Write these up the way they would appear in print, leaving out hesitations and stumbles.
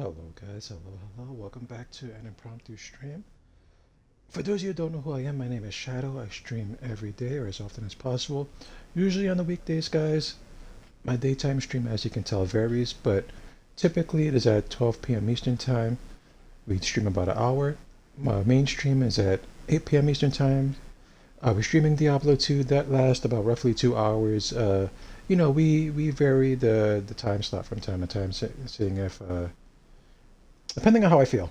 Hello guys, hello. Welcome back to an impromptu stream. For those of you who don't know who I am, my name is Shadow. I stream every day or as often as possible. Usually on the weekdays, guys. My daytime stream, as you can tell, varies, but typically it is at 12 p.m. Eastern Time. We stream about an hour. My main stream is at 8 p.m. Eastern Time. We're streaming Diablo 2. That lasts about roughly 2 hours. We vary the time slot from time to time, seeing if depending on how I feel,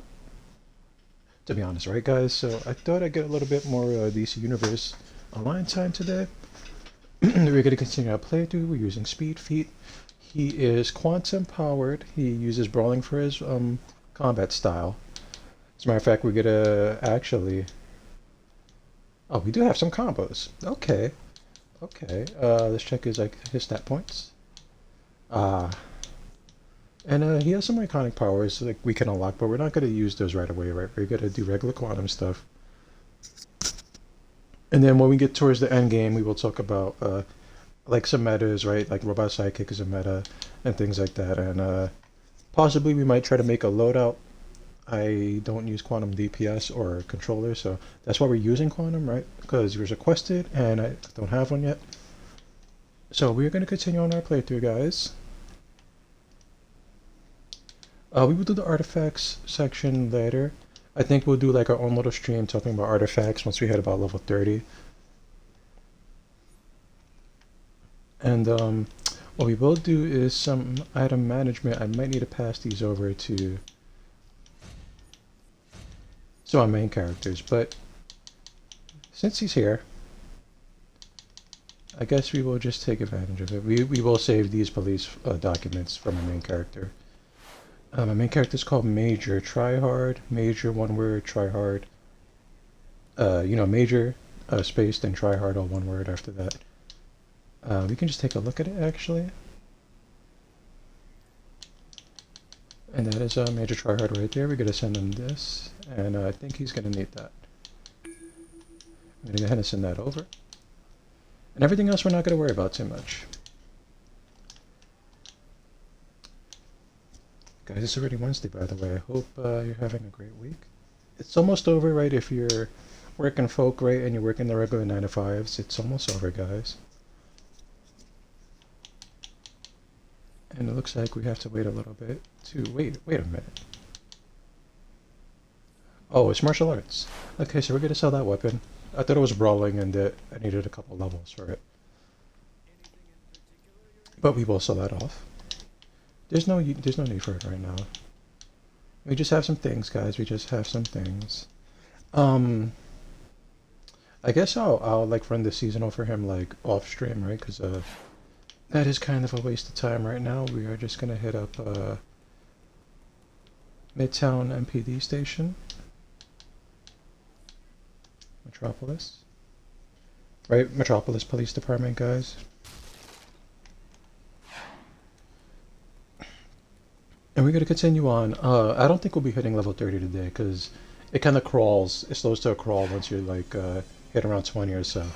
to be honest, right, guys? So I thought I'd get a little bit more DC Universe Online time today. We're going to continue our playthrough. We're using Speed Feet. He is quantum powered. He uses brawling for his combat style. As a matter of fact, we're going to actually... Oh, we do have some combos. Okay. Okay. Let's check his stat points. And he has some iconic powers like we can unlock, but we're not going to use those right away, right? We're going to do regular quantum stuff. And then when we get towards the end game, we will talk about like some metas, right? Like Robot Sidekick is a meta and things like that. And possibly we might try to make a loadout. I don't use quantum DPS or controller, so that's why we're using quantum, right? Because it was requested and I don't have one yet. So we're going to continue on our playthrough, guys. We will do the artifacts section later. I think we'll do like our own little stream talking about artifacts once we hit about level 30. And what we will do is some item management. I might need to pass these over to our main characters, but since he's here, I guess we will just take advantage of it. We will save these police documents from our main character. My main character is called Major Tryhard. Major, one word, Tryhard. Major, space, then Tryhard, all one word after that. We can just take a look at it, actually. And that is Major Tryhard right there. We're going to send him this, and I think he's going to need that. I'm going to go ahead and send that over. And everything else we're not going to worry about too much. Guys, it's already Wednesday, by the way. I hope you're having a great week. It's almost over, right? If you're working folk, right, and you're working the regular 9 to 5s, it's almost over, guys. And it looks like we have to wait a little bit to... Wait a minute. Oh, it's martial arts. Okay, so we're going to sell that weapon. I thought it was brawling and that I needed a couple levels for it. But we will sell that off. There's no need for it right now. We just have some things, guys. We just have some things. I guess I'll like run the seasonal for him like off stream, right? Because that is kind of a waste of time right now. We are just gonna hit up Midtown MPD station, Metropolis, right? Metropolis Police Department, guys. And we're going to continue on. I don't think we'll be hitting level 30 today because it kind of crawls. It slows to a crawl once you're like hit around 20 or so.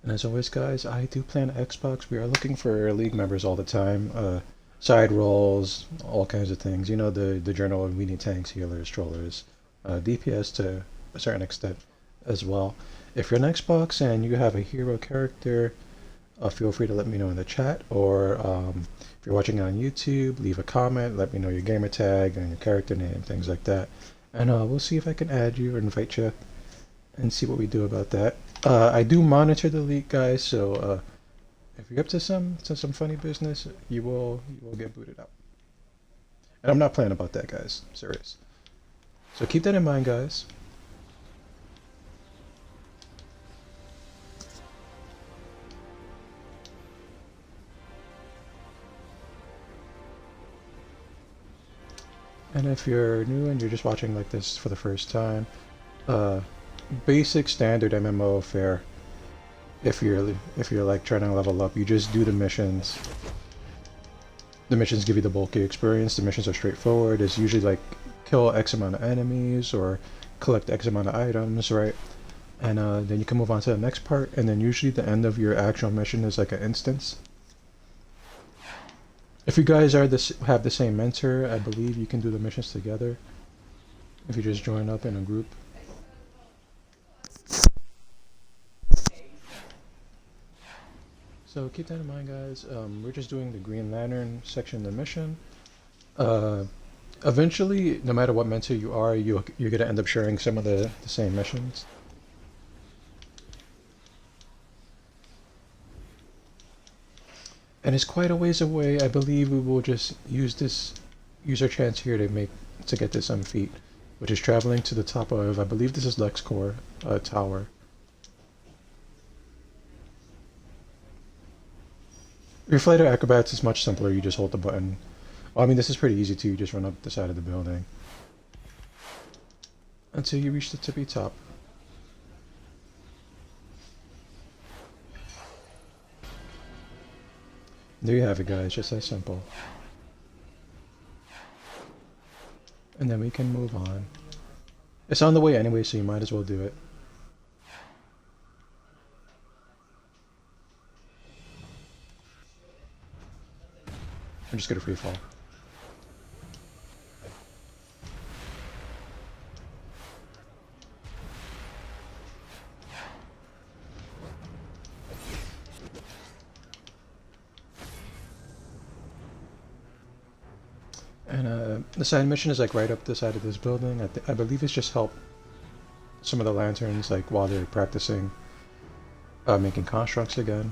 And as always, guys, I do play on Xbox. We are looking for League members all the time. Side roles, all kinds of things. You know, the journal of meeting tanks, healers, trollers, DPS to a certain extent as well. If you're an Xbox and you have a hero character, feel free to let me know in the chat. Or if you're watching on YouTube, leave a comment, let me know your gamer tag and your character name, things like that. And we'll see if I can add you or invite you and see what we do about that. I do monitor the league, guys, so if you're up to some funny business, you will get booted out. And I'm not playing about that, guys. Serious. So keep that in mind, guys. And if you're new and you're just watching like this for the first time, basic standard MMO fare. If you're like trying to level up, you just do the missions. The missions give you the bulky experience. The missions are straightforward. It's usually like kill X amount of enemies or collect X amount of items, right? And then you can move on to the next part, and then usually the end of your actual mission is like an instance. If you guys have the same mentor, I believe you can do the missions together if you just join up in a group. So keep that in mind, guys. We're just doing the Green Lantern section of the mission. Eventually, no matter what mentor you are, you're gonna end up sharing some of the same missions. And it's quite a ways away. I believe we will just use our chance here to get this feat, which is traveling to the top of, I believe this is LexCorp tower. Your flight of acrobats is much simpler. You just hold the button. Well, I mean, this is pretty easy too. You just run up the side of the building until you reach the tippy top. There you have it, guys. Just that simple. And then we can move on. It's on the way anyway, so you might as well do it. I'm just gonna free fall. And the side mission is like right up the side of this building. I believe it's just help some of the lanterns like while they're practicing making constructs again.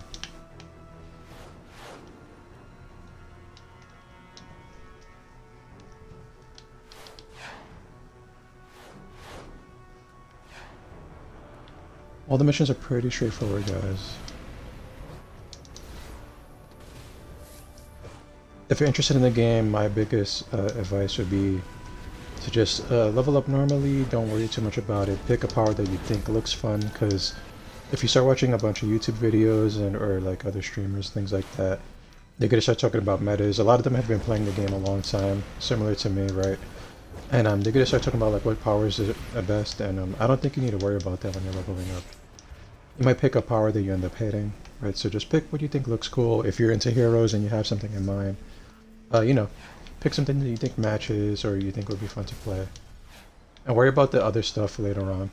All the missions are pretty straightforward, guys. If you're interested in the game, my biggest advice would be to just level up normally, don't worry too much about it. Pick a power that you think looks fun, because if you start watching a bunch of YouTube videos or like other streamers, things like that, they're going to start talking about metas. A lot of them have been playing the game a long time, similar to me, right? And they're going to start talking about like what powers are best, and I don't think you need to worry about that when you're leveling up. You might pick a power that you end up hating, right? So just pick what you think looks cool. If you're into heroes and you have something in mind, you know, pick something that you think matches or you think would be fun to play. And worry about the other stuff later on.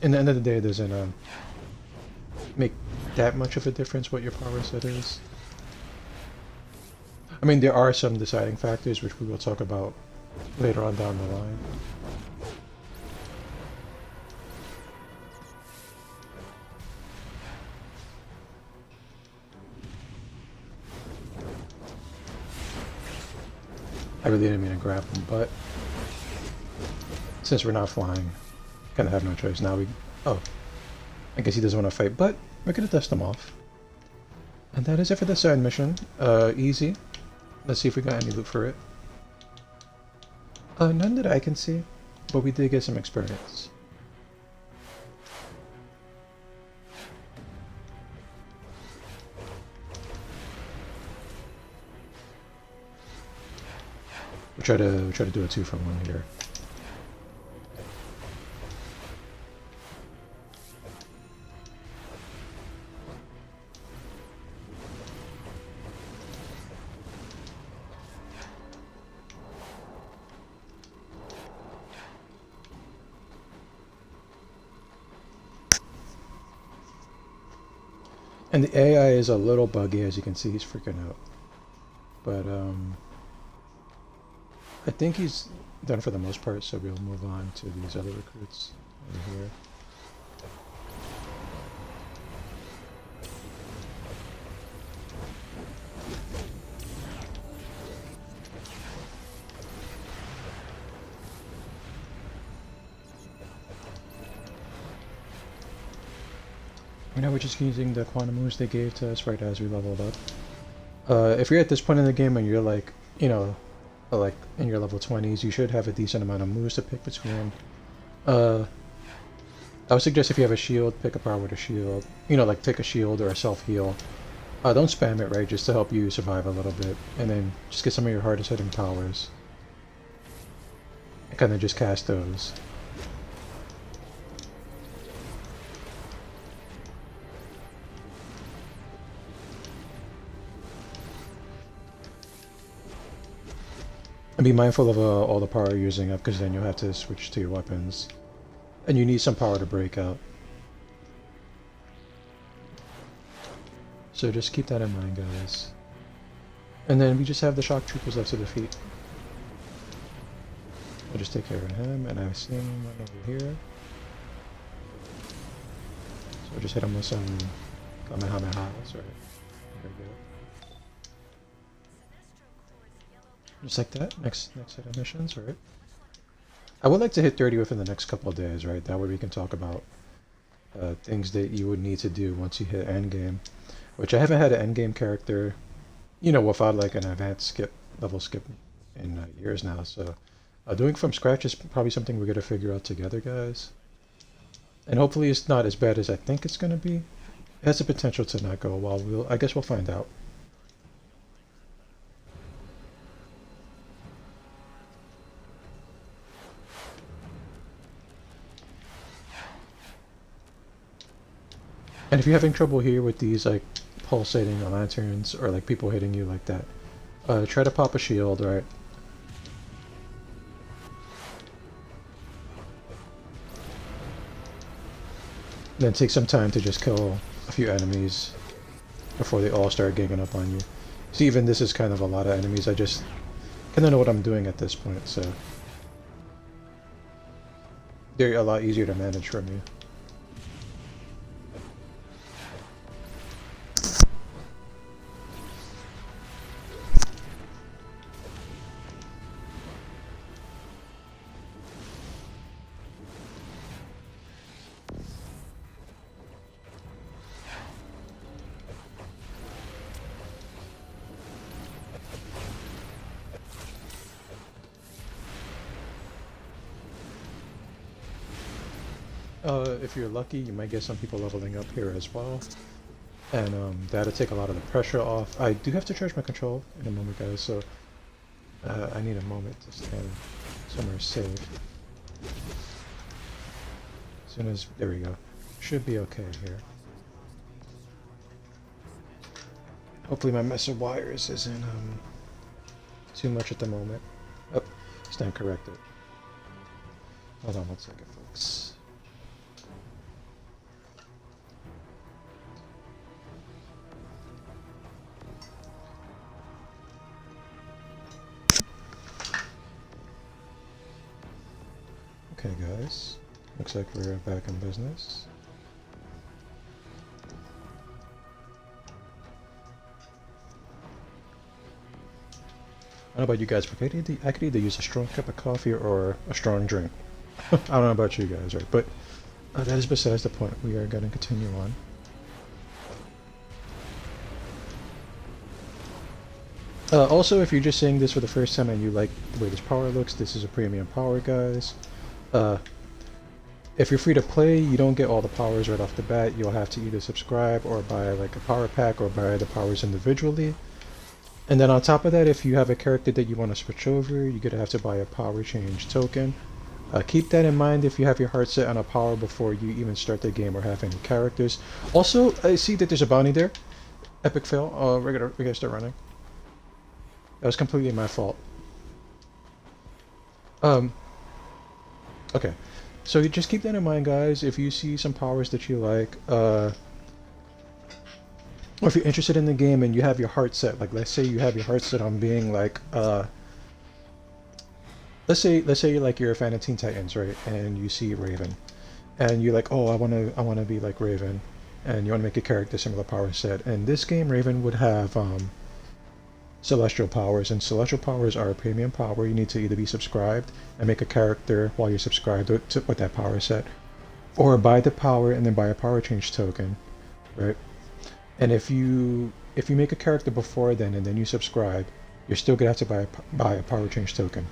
In the end of the day, it doesn't make that much of a difference what your power set is. I mean, there are some deciding factors which we will talk about later on down the line. I really didn't mean to grab him, but since we're not flying, kind of have no choice. Now oh, I guess he doesn't want to fight, but we're gonna dust him off. And that is it for the side mission. Easy. Let's see if we got any loot for it. None that I can see, but we did get some experience. We'll try to do a 2-for-1 here. And the AI is a little buggy, as you can see. He's freaking out. But I think he's done for the most part, so we'll move on to these other recruits over here. Right now we're just using the quantum moves they gave to us right as we leveled up. If you're at this point in the game and you're like, you know, like in your level 20s, you should have a decent amount of moves to pick between. I would suggest if you have a shield, pick a power with a shield. You know, like pick a shield or a self-heal. Don't spam it, right, just to help you survive a little bit. And then just get some of your hardest hitting powers. And kind of just cast those. And be mindful of all the power you're using up, because then you'll have to switch to your weapons. And you need some power to break out. So just keep that in mind, guys. And then we just have the shock troopers left to defeat. I'll just take care of him, and I've seen one over here. So just hit him with some Kamehamehas, right? Very good. Just like that. Next set of missions, right? I would like to hit 30 within the next couple of days, right? That way we can talk about things that you would need to do once you hit endgame. Which I haven't had an endgame character, you know, without like an advanced level skip in years now. So doing from scratch is probably something we're gonna figure out together, guys. And hopefully it's not as bad as I think it's gonna be. It has the potential to not go well. I guess we'll find out. And if you're having trouble here with these like pulsating lanterns or like people hitting you like that, try to pop a shield, right? Then take some time to just kill a few enemies before they all start ganging up on you. See, even this is kind of a lot of enemies. I just kind of know what I'm doing at this point, so they're a lot easier to manage for me. If you're lucky, you might get some people leveling up here as well. And that'll take a lot of the pressure off. I do have to charge my control in a moment, guys, so I need a moment to stand somewhere safe. As soon as... there we go. Should be okay here. Hopefully my mess of wires isn't too much at the moment. Oh, stand corrected. Hold on one second, folks. Okay, guys. Looks like we're back in business. I don't know about you guys, but I could either use a strong cup of coffee or a strong drink. I don't know about you guys, right? But that is besides the point. We are going to continue on. Also, if you're just seeing this for the first time and you like the way this power looks, this is a premium power, guys. If you're free to play, you don't get all the powers right off the bat. You'll have to either subscribe or buy like a power pack or buy the powers individually. And then on top of that, if you have a character that you want to switch over, you're going to have to buy a power change token. Keep that in mind if you have your heart set on a power before you even start the game or have any characters. Also, I see that there's a bounty there. Epic fail. We gotta start running. That was completely my fault. Okay. So you just keep that in mind, guys. If you see some powers that you like, or if you're interested in the game and you have your heart set, like let's say you have your heart set on being like, let's say you're a fan of Teen Titans, right? And you see Raven, and you're like, oh, I wanna be like Raven, and you wanna make a character similar power set. And this game, Raven would have celestial powers, and celestial powers are a premium power. You need to either be subscribed and make a character while you're subscribed with that power set, or buy the power and then buy a power change token, right? And if you make a character before then and then you subscribe, you're still gonna have to buy a power change token.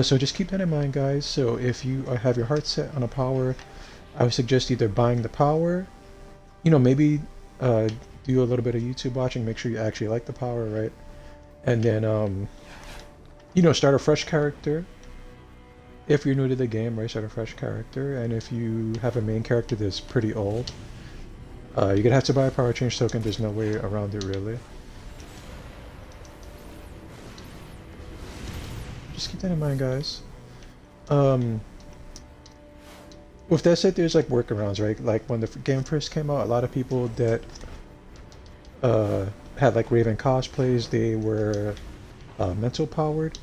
So just keep that in mind, guys. So if you have your heart set on a power, I would suggest either buying the power, you know, maybe do a little bit of YouTube watching, make sure you actually like the power, right? And then, you know, start a fresh character. If you're new to the game, right, start a fresh character. And if you have a main character that's pretty old, you're gonna have to buy a power change token. There's no way around it, really. just keep that in mind, guys. Um, with that said, there's like workarounds, right? Like when the game first came out, a lot of people that uh, had like Raven cosplays, they were mental powered,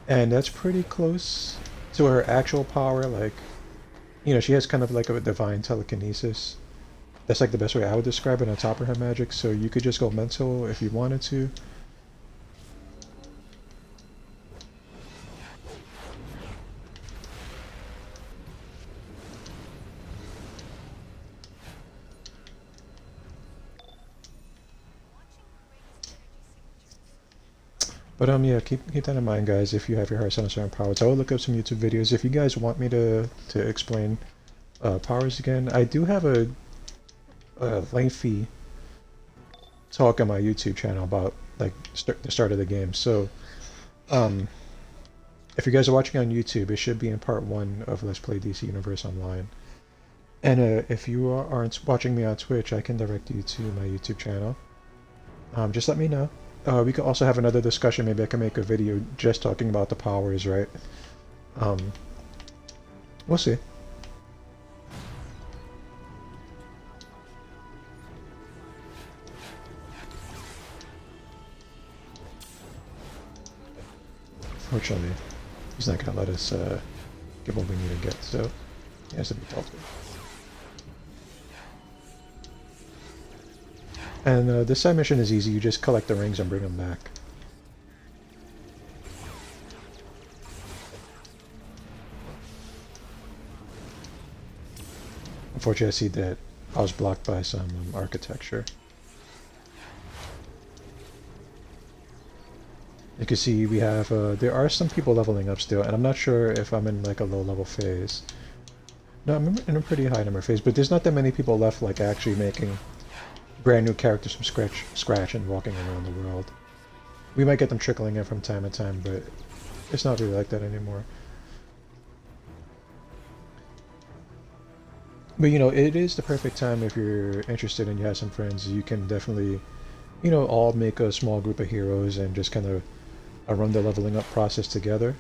and that's pretty close to her actual power. Like, you know, she has kind of like a divine telekinesis. That's like the best way I would describe it on top of her magic. So you could just go mental if you wanted to. But yeah, keep that in mind, guys. If you have your heart set on certain powers, I will look up some YouTube videos. If you guys want me to explain powers again, I do have a lengthy talk on my YouTube channel about like the start of the game. So, um, if you guys are watching on YouTube, it should be in part 1 of Let's Play DC Universe Online. And if you aren't watching me on Twitch, I can direct you to my YouTube channel. Just let me know. We could also have another discussion. Maybe I can make a video just talking about the powers, right? Um, we'll see. Fortunately, he's not going to let us get what we need to get, so he has to be dealt with. And this side mission is easy. You just collect the rings and bring them back. Unfortunately, I see that I was blocked by some architecture. You can see we have, there are some people leveling up still, and I'm not sure if I'm in like a low level phase. No, I'm in a pretty high number phase, but there's not that many people left like actually making brand new characters from scratch and walking around the world. We might get them trickling in from time to time, but it's not really like that anymore. But you know, it is the perfect time if you're interested and you have some friends. You can definitely, you know, all make a small group of heroes and just kind of run the leveling up process together.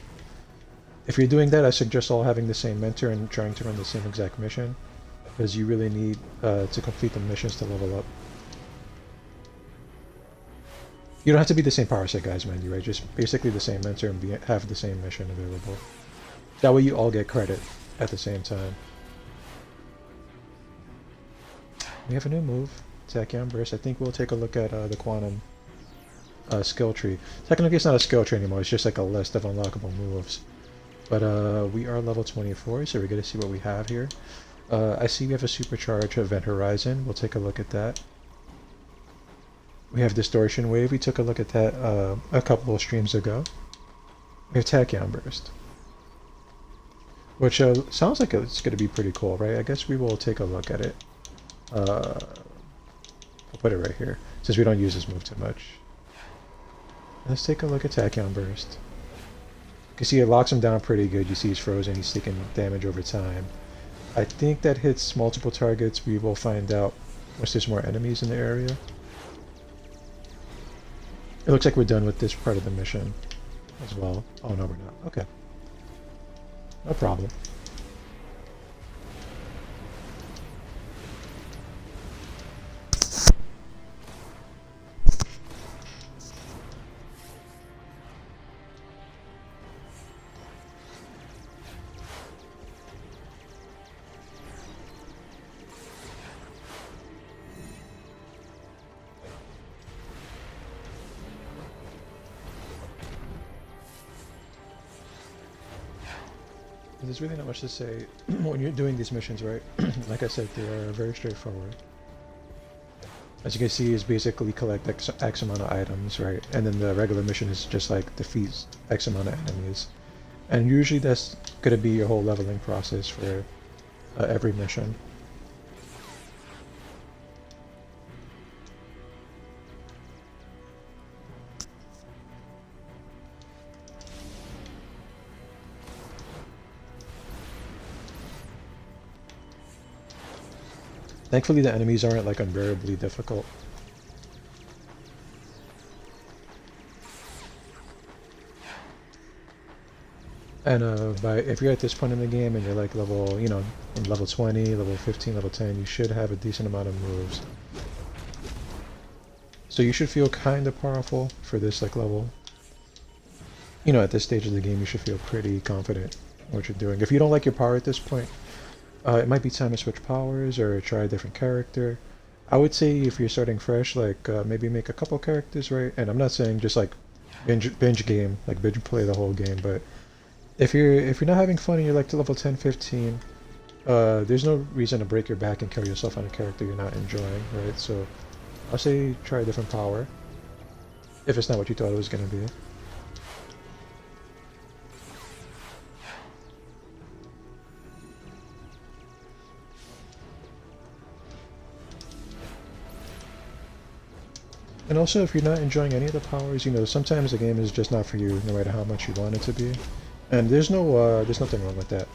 If you're doing that, I suggest all having the same mentor and trying to run the same exact mission, because you really need to complete the missions to level up. You don't have to be the same power set, guys, mind you, right? Just basically the same mentor and have the same mission available. That way you all get credit at the same time. We have a new move, Tachyon Burst. I think we'll take a look at the Quantum skill tree. Technically it's not a skill tree anymore, it's just like a list of unlockable moves. But we are level 24, so we're going to see what we have here. I see we have a supercharge Event Horizon. We'll take a look at that. We have Distortion Wave. We took a look at that a couple of streams ago. We have Tachyon Burst, which sounds like it's going to be pretty cool, right? I guess we will take a look at it. I'll put it right here, since we don't use this move too much. Let's take a look at Tachyon Burst. You can see it locks him down pretty good. You see he's frozen, he's taking damage over time. I think that hits multiple targets. We will find out once there's more enemies in the area. It looks like we're done with this part of the mission as well. Oh no, we're not. Okay. No problem. There's really not much to say when you're doing these missions, right? Like I said, they are very straightforward. As you can see, is basically collect X amount of items, right? And then the regular mission is just like defeat X amount of enemies. And usually that's going to be your whole leveling process for every mission. Thankfully the enemies aren't like unbearably difficult. And if you're at this point in the game and you're like level, you know, in level 20, level 15, level 10, you should have a decent amount of moves. So you should feel kind of powerful for this like level. You know, at this stage of the game, you should feel pretty confident in what you're doing. If you don't like your power at this point, it might be time to switch powers or try a different character. I would say if you're starting fresh, like maybe make a couple characters, right? And I'm not saying just like binge game, like binge play the whole game, but if you're not having fun and you're like to level 10, 15, there's no reason to break your back and kill yourself on a character you're not enjoying, right? So I'll say try a different power if it's not what you thought it was gonna be. And also, if you're not enjoying any of the powers, you know, sometimes the game is just not for you, no matter how much you want it to be. And there's nothing wrong with that,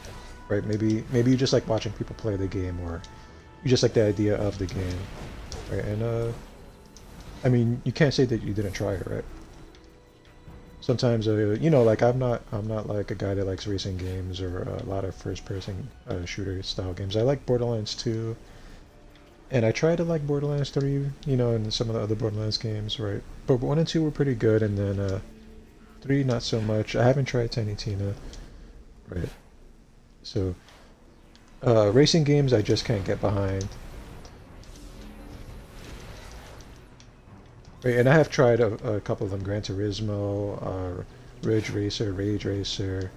right? Maybe you just like watching people play the game, or you just like the idea of the game, right? And I mean, you can't say that you didn't try it, right? Sometimes, you know, like I'm not like a guy that likes racing games or a lot of first-person shooter style games. I like Borderlands 2. And I tried to like Borderlands 3, you know, and some of the other Borderlands games, right? But 1 and 2 were pretty good, and then 3 not so much. I haven't tried Tiny Tina, right? So, racing games I just can't get behind. Right, and I have tried a couple of them, Gran Turismo, Ridge Racer, Rage Racer,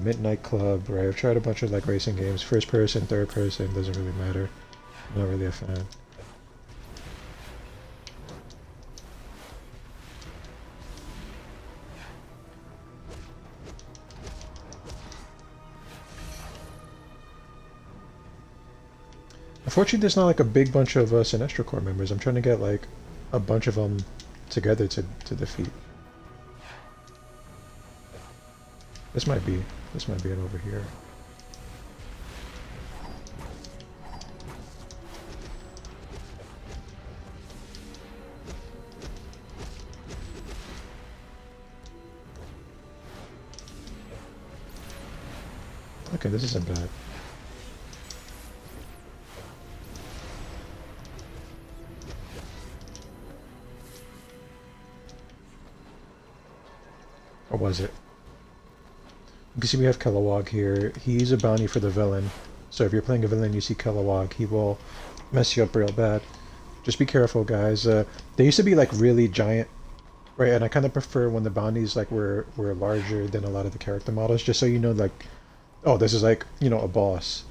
Midnight Club, right? I've tried a bunch of like racing games, first person, third person, doesn't really matter. I'm not really a fan. Unfortunately, there's not like a big bunch of Sinestro Corps members. I'm trying to get like a bunch of them together to defeat. This might be it over here. Okay, this isn't bad. Or was it? You can see we have Kilowog here. He's a bounty for the villain. So if you're playing a villain and you see Kilowog, he will mess you up real bad. Just be careful, guys. They used to be like really giant, right? And I kind of prefer when the bounties like were larger than a lot of the character models, just so you know, like, oh, this is like, you know, a boss.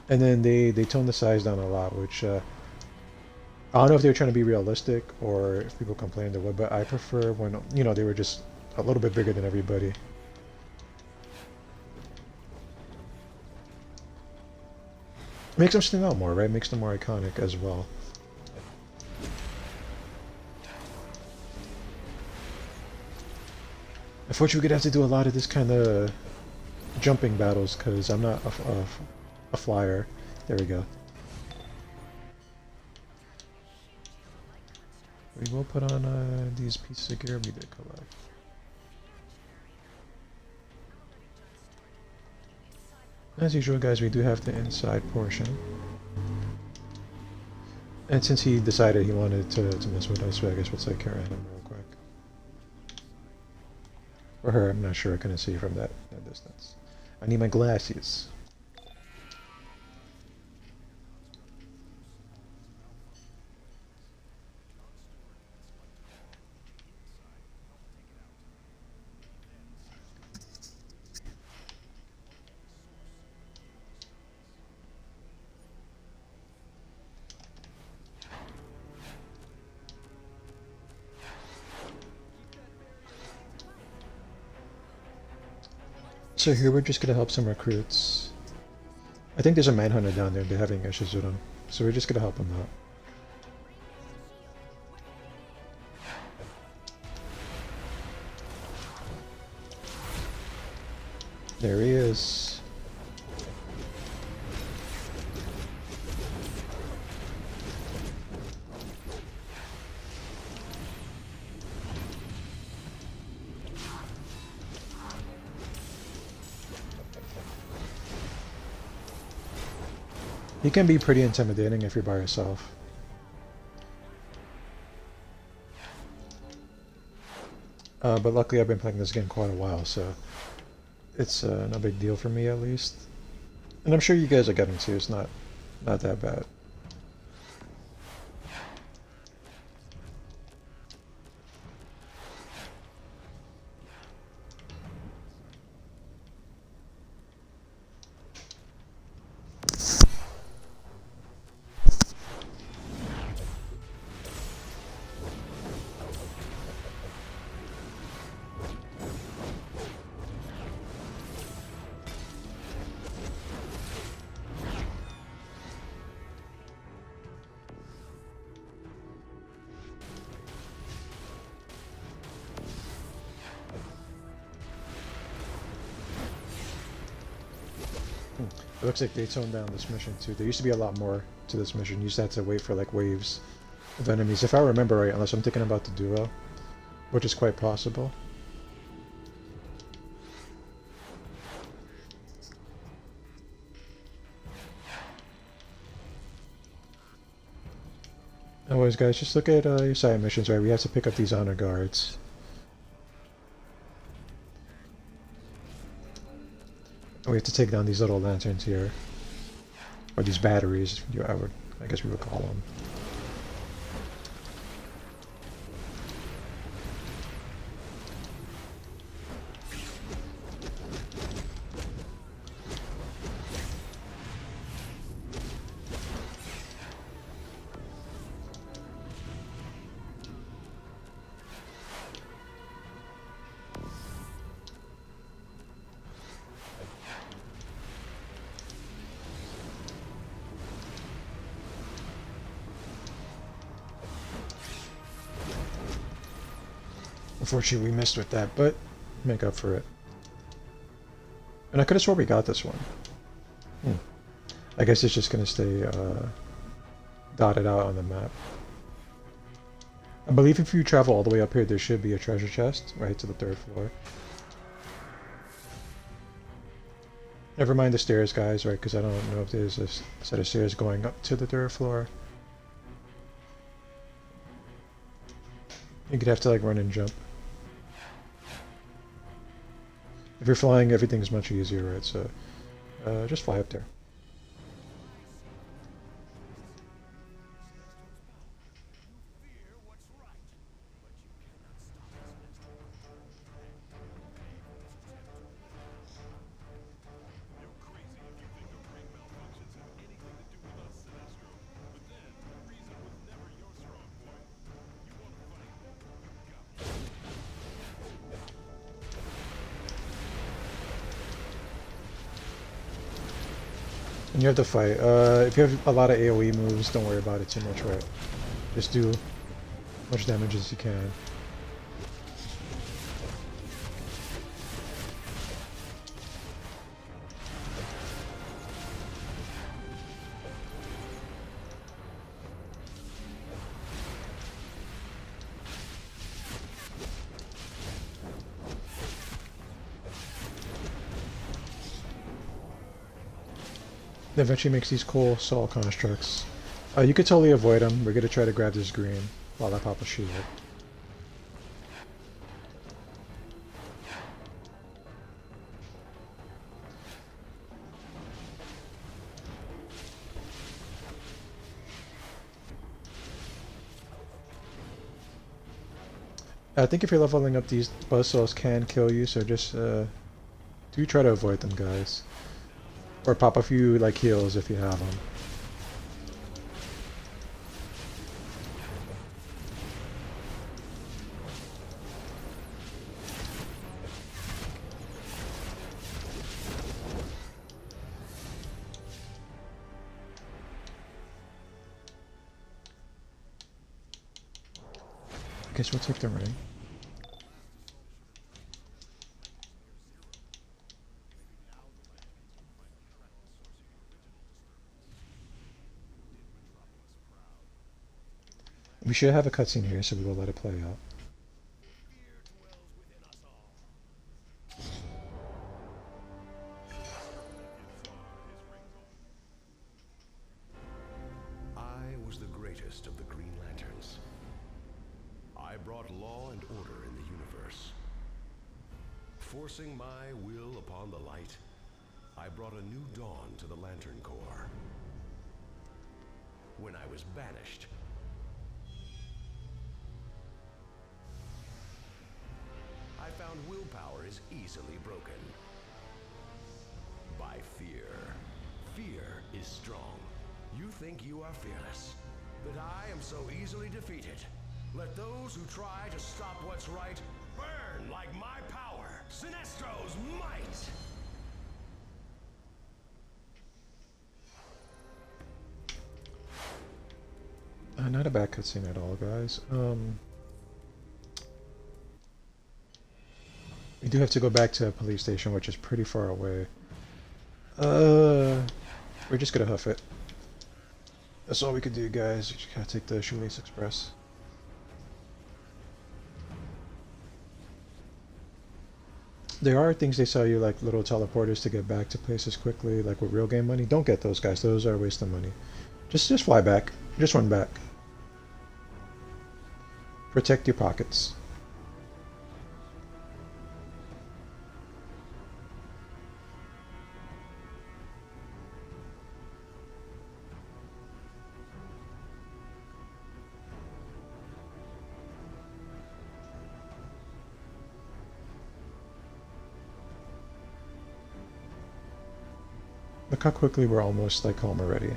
And then they toned the size down a lot, which I don't know if they were trying to be realistic or if people complained they would, but I prefer when, you know, they were just a little bit bigger than everybody. Makes them stand out more, right? Makes them more iconic as well. Unfortunately, we're gonna have to do a lot of this kind of jumping battles because I'm not a flyer. There we go. We will put on these pieces of gear we did collect. As usual, guys, we do have the inside portion. And since he decided he wanted to mess with us, I guess we'll take care of him real quick. Or her, I'm not sure, I couldn't see from that distance. I need my glasses. So here we're just gonna help some recruits. I think there's a manhunter down there, they're having issues with him. So we're just gonna help him out. There he is. He can be pretty intimidating if you're by yourself. But luckily I've been playing this game quite a while, so it's no big deal for me at least. And I'm sure you guys are getting to. It's not that bad. It looks like they toned down this mission too. There used to be a lot more to this mission. You used to have to wait for like waves of enemies, if I remember right, unless I'm thinking about the duo, which is quite possible. Anyways, guys, just look at your side missions, right? We have to pick up these honor guards. And we have to take down these little lanterns here. Or these batteries, I guess we would call them. Unfortunately, we missed with that, but make up for it. And I could have swore we got this one. I guess it's just going to stay dotted out on the map. I believe if you travel all the way up here, there should be a treasure chest, right, to the 3rd floor. Never mind the stairs, guys, right, because I don't know if there's a set of stairs going up to the 3rd floor. You could have to, like, run and jump. If you're flying, everything's much easier, right? So just fly up there. And you have to fight. If you have a lot of AoE moves, don't worry about it too much, right? Just do as much damage as you can. That eventually makes these cool soul constructs. You could totally avoid them. We're gonna try to grab this green while I pop a shield. I think if you're leveling up, these buzzsaws can kill you, so just do try to avoid them, guys. Or pop a few like heals if you have them. I guess we'll take the ring. We should have a cutscene here, so we will let it play out. greatest of the Green Lanterns. I brought law and order in the universe. Forcing my will upon the light, I brought a new dawn to the Lantern Corps. When I was banished, I found willpower is easily broken by fear. Fear is strong. You think you are fearless, that I am so easily defeated. Let those who try to stop what's right burn like my power, Sinestro's might! Not a bad cutscene at all, guys. We do have to go back to a police station, which is pretty far away. We're just gonna huff it. That's all we can do, guys. We just gotta take the Shoelace Express. There are things they sell you, like little teleporters to get back to places quickly, like with real game money. Don't get those, guys. Those are a waste of money. Just fly back. Just run back. Protect your pockets. Look how quickly we're almost like home already.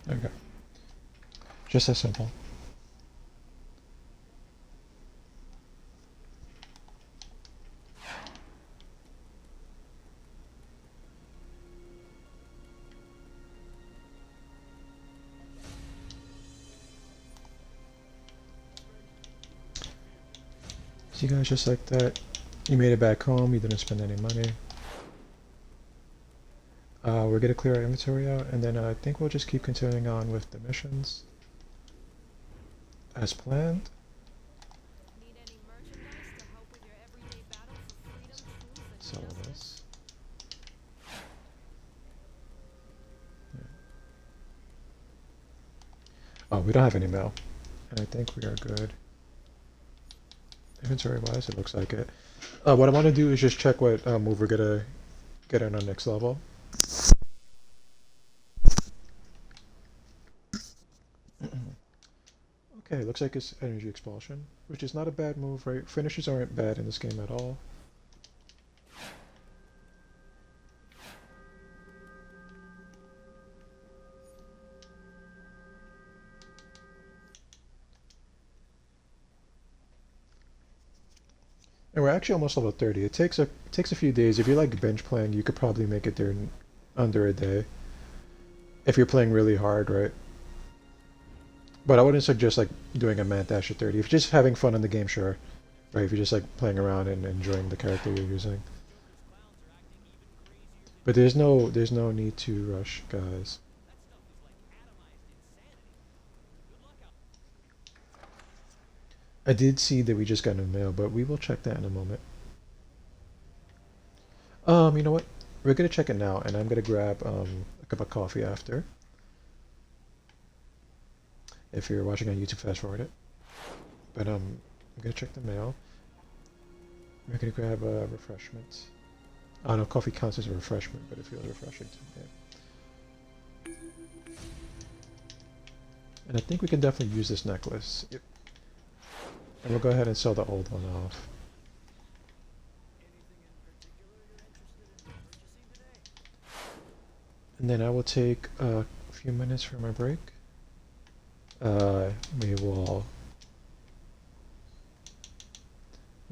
Okay. Just as simple. See, guys, just like that. You made it back home, you didn't spend any money. We're gonna clear our inventory out, and then I think we'll just keep continuing on with the missions as planned. Need any merchandise to help with your everyday battle for freedom, truth, Sell and this. justice? Yeah. Oh, we don't have any mail, and I think we are good. Inventory wise, it looks like it. What I want to do is just check what move we're gonna get on our next level. Okay, looks like it's energy expulsion, which is not a bad move, right? Finishes aren't bad in this game at all. And we're actually almost level 30. It takes a few days. If you like bench playing, you could probably make it there in under a day. If you're playing really hard, right? But I wouldn't suggest like doing a mad dash at 30. If you're just having fun in the game, sure. Right, if you're just like playing around and enjoying the character you're using. But there's no need to rush, guys. I did see that we just got a mail, but we will check that in a moment. You know what? We're gonna check it now, and I'm gonna grab a cup of coffee after. If you're watching on YouTube, fast forward it. But I'm gonna check the mail. We're gonna grab a refreshment. I know coffee counts as a refreshment, but it feels refreshing to me. And I think we can definitely use this necklace. Yep. And we'll go ahead and sell the old one off. And then I will take a few minutes for my break. We will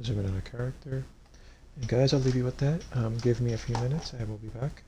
zoom in on a character. And guys, I'll leave you with that. Give me a few minutes and we'll be back.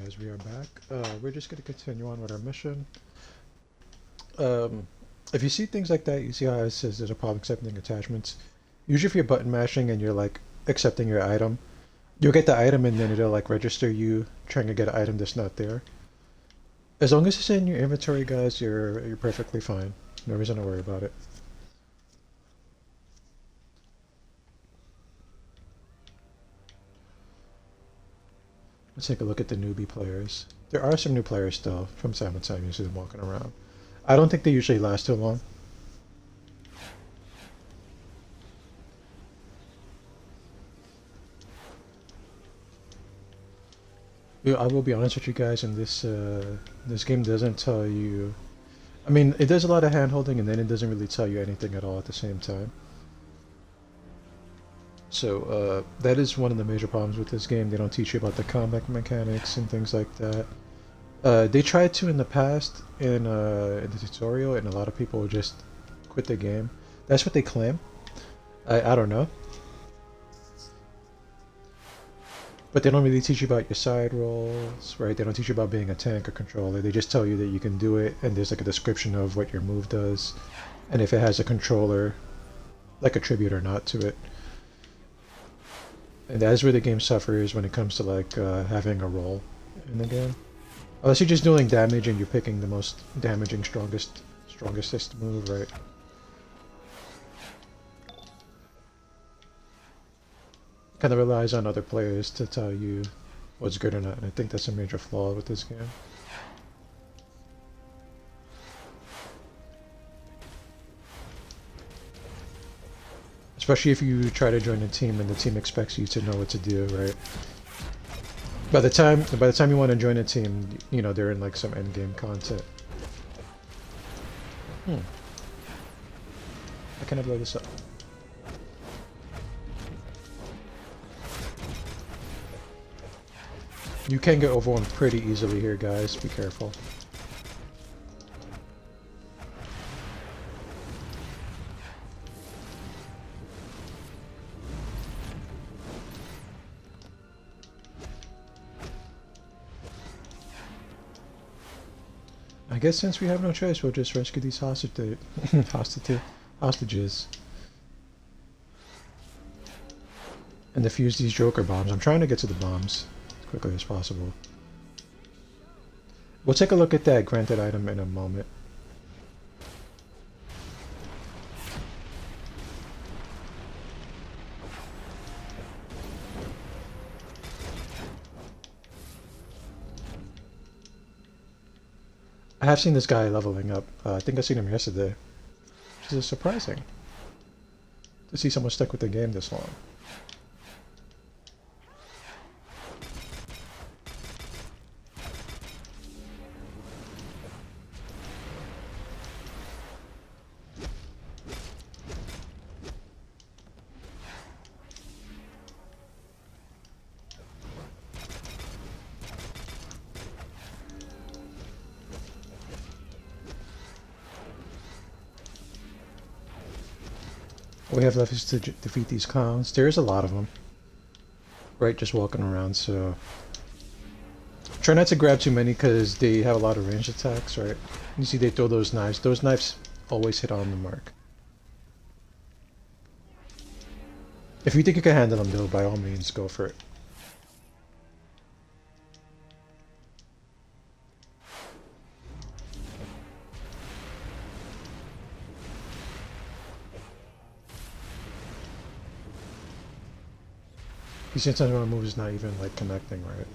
guys, we are back. We're just gonna continue on with our mission. Um, if you see things like that, you see how it says there's a problem accepting attachments. Usually, if you're button mashing and you're like accepting your item, you'll get the item and then it'll like register you trying to get an item that's not there. As long as it's in your inventory, guys, you're perfectly fine. No reason to worry about it. Let's take a look at the newbie players. There are some new players still. From time to time, you see them walking around. I don't think they usually last too long. Yeah, I will be honest with you guys, and this game doesn't tell you. I mean, it does a lot of hand holding, and then it doesn't really tell you anything at all at the same time. So that is one of the major problems with this game. They don't teach you about the combat mechanics and things like that. They tried to in the past in the tutorial, and a lot of people just quit the game. That's what they claim. I don't know. But they don't really teach you about your side rolls, right? They don't teach you about being a tank or controller. They just tell you that you can do it, and there's like a description of what your move does, and if it has a controller, like a tribute or not to it. And that's where the game suffers when it comes to like having a role in the game. Unless you're just doing damage and you're picking the most damaging, strongest move, right? Kind of relies on other players to tell you what's good or not, and I think that's a major flaw with this game. Especially if you try to join a team and the team expects you to know what to do, right? By the time you want to join a team, you know they're in like some end game content. How can I blow this up? You can get overwhelmed pretty easily here, guys. Be careful. I guess since we have no choice, we'll just rescue these hostages. And defuse these Joker bombs. I'm trying to get to the bombs as quickly as possible. We'll take a look at that granted item in a moment. I have seen this guy leveling up. I think I seen him yesterday. Which is surprising to see someone stuck with the game this long. All we have left is to defeat these clowns. There is a lot of them. Right, just walking around, so... Try not to grab too many because they have a lot of ranged attacks, right? You see they throw those knives. Those knives always hit on the mark. If you think you can handle them though, by all means, go for it. You see sometimes when a move is not even like connecting, right?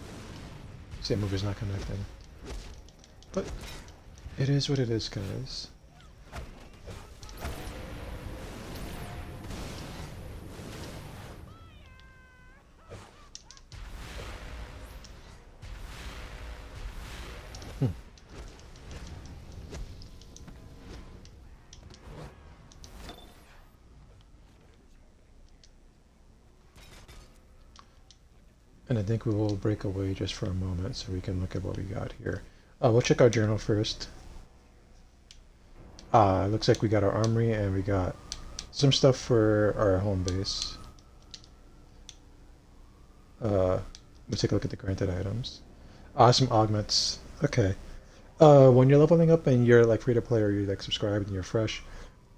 See a move is not connecting. But it is what it is, guys. And I think we will break away just for a moment so we can look at what we got here. We'll check our journal first. It looks like we got our armory and we got some stuff for our home base. We'll take a look at the granted items. Awesome augments. Okay. When you're leveling up and you're like free to play or you're like subscribed and you're fresh,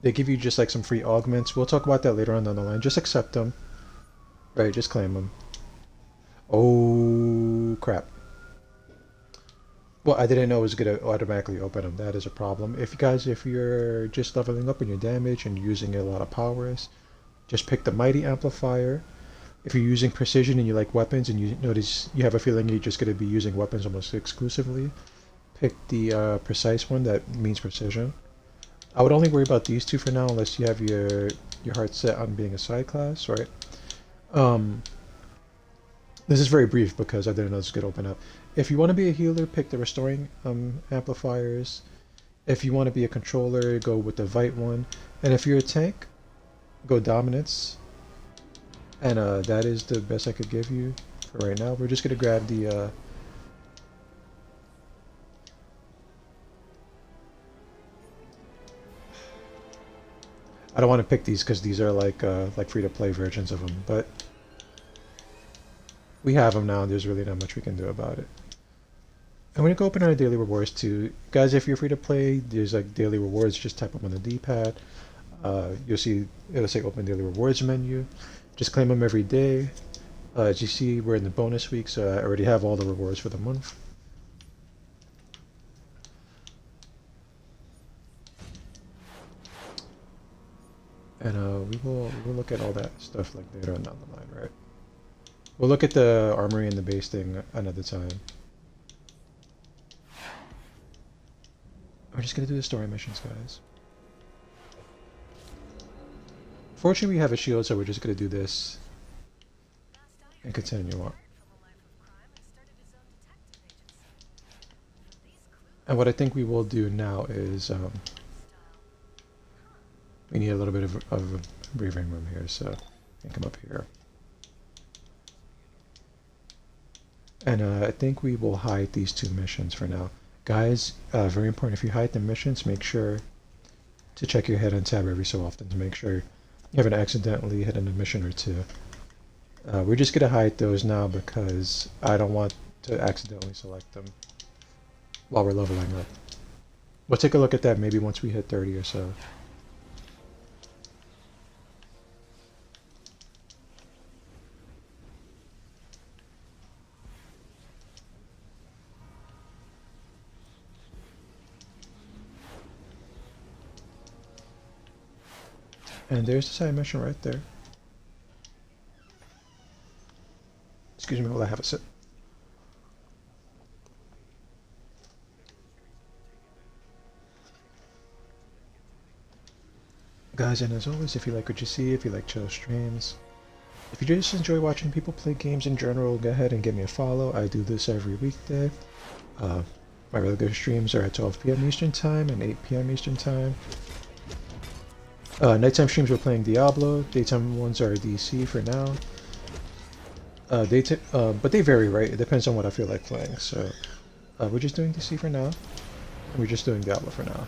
they give you just like some free augments. We'll talk about that later on down the line. Just accept them. Right, just claim them. Oh, crap. Well, I didn't know it was going to automatically open them. That is a problem. If you guys, if you're just leveling up and you're damaged and using a lot of powers, just pick the Mighty Amplifier. If you're using precision and you like weapons and you notice you have a feeling you're just going to be using weapons almost exclusively, pick the precise one that means precision. I would only worry about these two for now unless you have your heart set on being a side class, right? Um, this is very brief because I didn't know this could open up. If you want to be a healer, pick the restoring amplifiers. If you want to be a controller, go with the Vite one. And if you're a tank, go dominance. And that is the best I could give you for right now. We're just gonna grab the I don't want to pick these because these are like free to play versions of them, but we have them now and there's really not much we can do about it. I'm gonna go open our daily rewards too. Guys, if you're free to play, there's like daily rewards, just type them on the D-pad. You'll see it'll say open daily rewards menu. Just claim them every day. As you see, we're in the bonus week, so I already have all the rewards for the month. And we'll look at all that stuff like later on down the line, right? We'll look at the armory and the base thing another time. We're just gonna do the story missions, guys. Fortunately, we have a shield, so we're just gonna do this and continue on. And what I think we will do now is we need a little bit of breathing room here, so I can come up here. And I think we will hide these two missions for now. Guys, very important, if you hide the missions, make sure to check your head on tab every so often to make sure you haven't accidentally hit a mission or two. We're just going to hide those now because I don't want to accidentally select them while we're leveling up. We'll take a look at that maybe once we hit 30 or so. And there's the side mission right there. Excuse me while I have a sip. Guys, and as always, if you like what you see, if you like chill streams, if you just enjoy watching people play games in general, go ahead and give me a follow. I do this every weekday. My regular streams are at 12 p.m. Eastern Time and 8 p.m. Eastern Time. Nighttime streams we're playing Diablo. Daytime ones are DC for now. But they vary, right? It depends on what I feel like playing. So we're just doing DC for now. And we're just doing Diablo for now.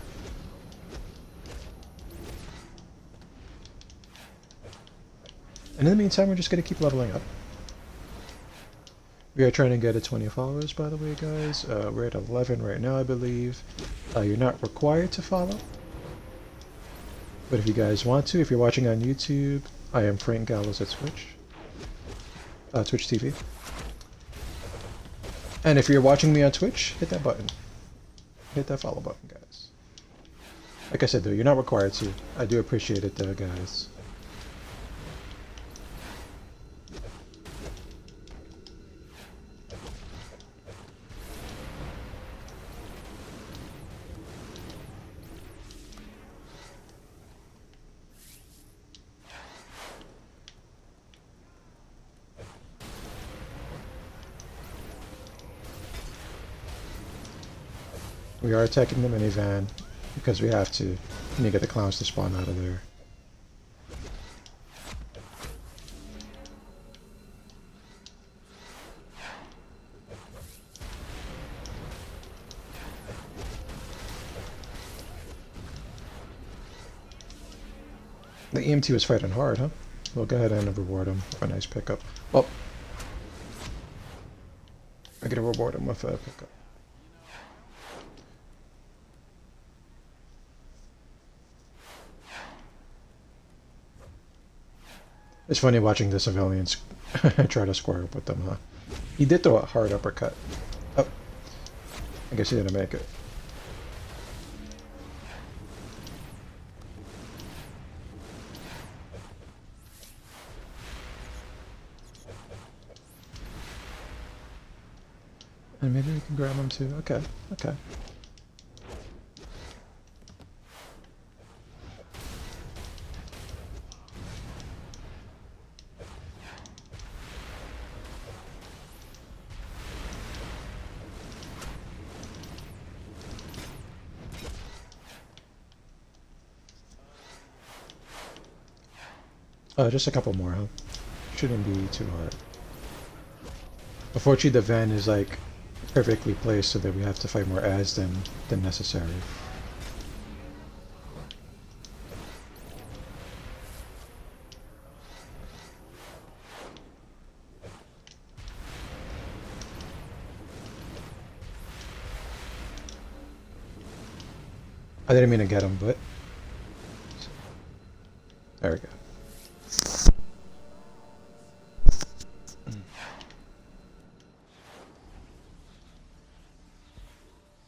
And in the meantime, we're just going to keep leveling up. We are trying to get to 20 followers, by the way, guys. We're at 11 right now, I believe. You're not required to follow. But if you guys want to, if you're watching on YouTube, I am Frank Gallows at Twitch. Twitch TV. And if you're watching me on Twitch, hit that button. Hit that follow button, guys. Like I said, though, you're not required to. I do appreciate it, though, guys. We are attacking the minivan because we have to. And you get the clowns to spawn out of there. The EMT was fighting hard, huh? We'll go ahead and reward him for a nice pickup. Well, gotta reward him with a pickup. It's funny watching the civilians try to square up with them, huh? He did throw a hard uppercut. Oh, I guess he didn't make it. And maybe we can grab him too. Okay, okay. Just a couple more, huh? Shouldn't be too hard. Unfortunately, the van is like perfectly placed so that we have to fight more ads than necessary. I didn't mean to get him, but there we go.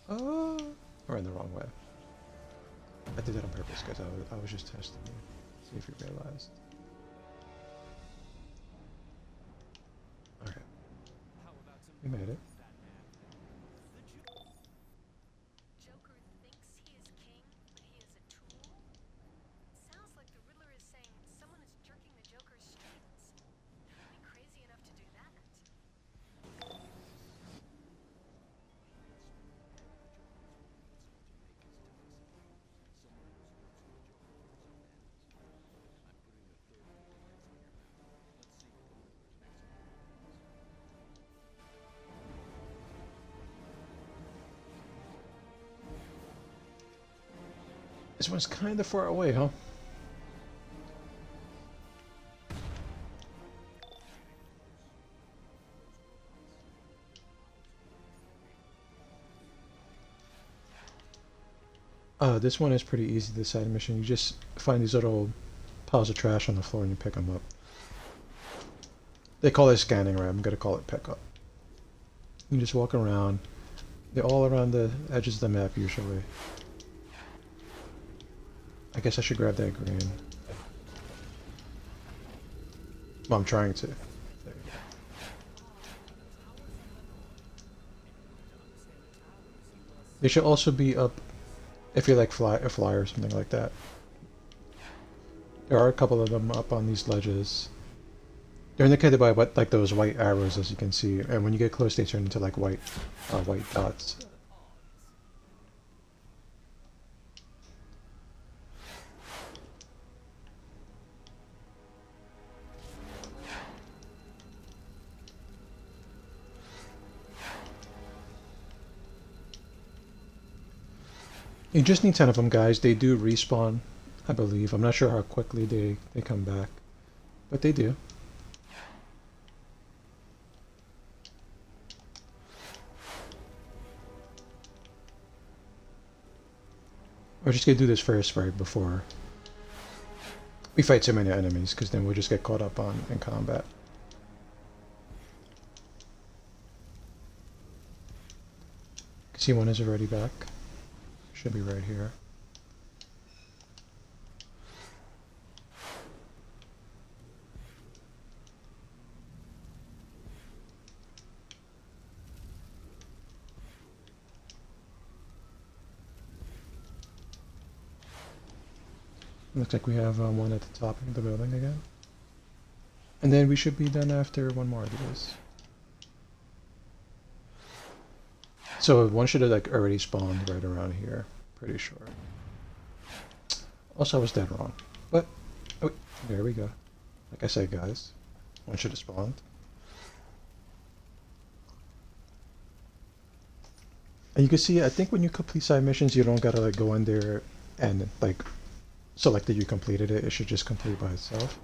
Oh, we're in the wrong way. I did that on purpose, guys. I was just testing you. See if you realized. Okay. We made it. Joker thinks he is king, but he is a tool? Sounds like the Riddler is saying someone is jerking the Joker's strings. Who'd be crazy enough to do that? This one's kind of far away, huh? This one is pretty easy, this side mission. You just find these little piles of trash on the floor and you pick them up. They call it scanning, right? I'm gonna call it pickup. You just walk around. They're all around the edges of the map usually. I guess I should grab that green. Well, I'm trying to. There you go. They should also be up if you like a fly or something like that. There are a couple of them up on these ledges. They're indicated by what, like those white arrows, as you can see, and when you get close, they turn into like white dots. You just need 10 of them, guys. They do respawn, I believe. I'm not sure how quickly they come back, but they do. We're just gonna do this first, right, before we fight so many enemies, because then we'll just get caught up in combat. See, one is already back. Should be right here. Looks like we have one at the top of the building again. And then we should be done after one more of these. So one should have like already spawned right around here, pretty sure. Also, I was dead wrong. But, oh, there we go. Like I said, guys, one should have spawned. And you can see, I think when you complete side missions, you don't gotta like go in there and like select that you completed it. It should just complete by itself.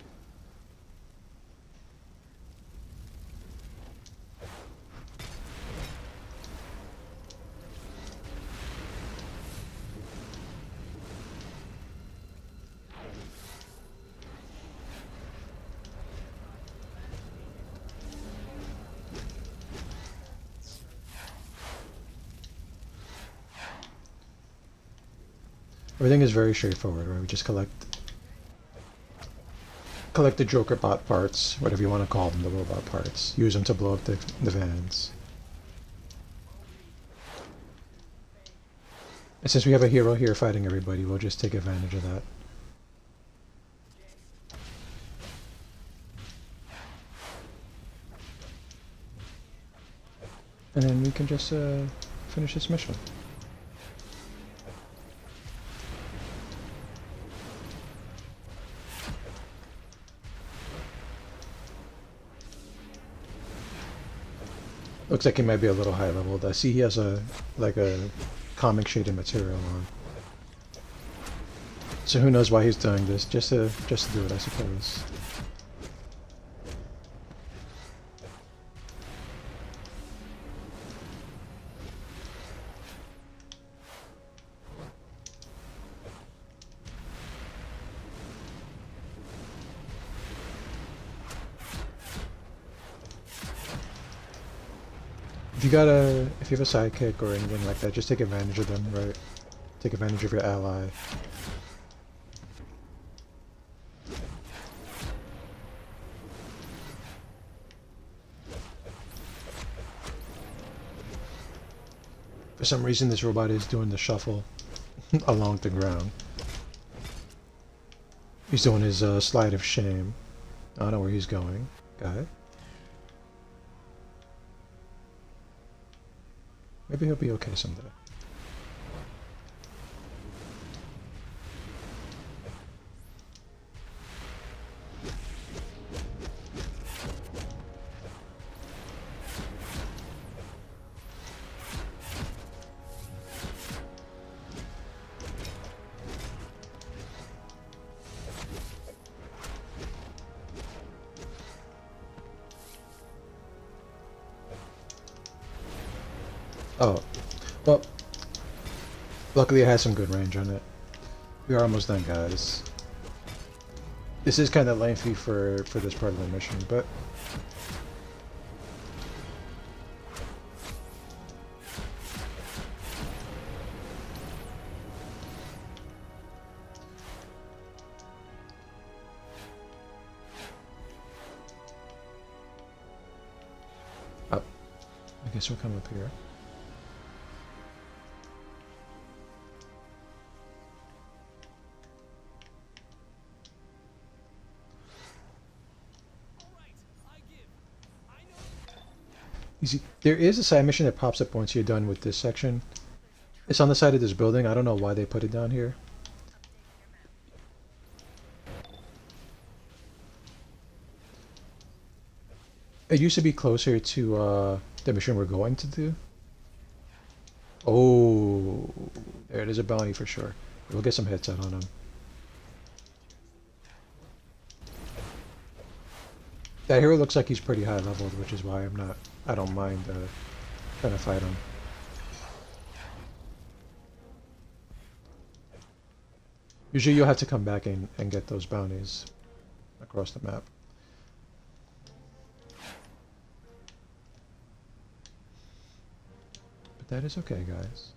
Everything is very straightforward, right? We just collect the Joker bot parts, whatever you want to call them, the robot parts. Use them to blow up the vans. And since we have a hero here fighting everybody, we'll just take advantage of that. And then we can just finish this mission. Looks like he might be a little high leveled. I see he has a comic shaded material on. So who knows why he's doing this? Just to do it, I suppose. If you have a sidekick or anything like that, just take advantage of them, right? Take advantage of your ally. For some reason, this robot is doing the shuffle along the ground. He's doing his slide of shame. I don't know where he's going, guy. Maybe he'll be okay someday. Oh, well, luckily it has some good range on it. We are almost done, guys. This is kind of lengthy for this part of the mission, but up. I guess we'll come up here. You see, there is a side mission that pops up once you're done with this section. It's on the side of this building. I don't know why they put it down here. It used to be closer to the mission we're going to do. Oh, there it is, a bounty for sure. We'll get some hits out on him. That hero looks like he's pretty high leveled, which is why I don't mind trying to fight him. Usually you'll have to come back and get those bounties across the map. But that is okay, guys.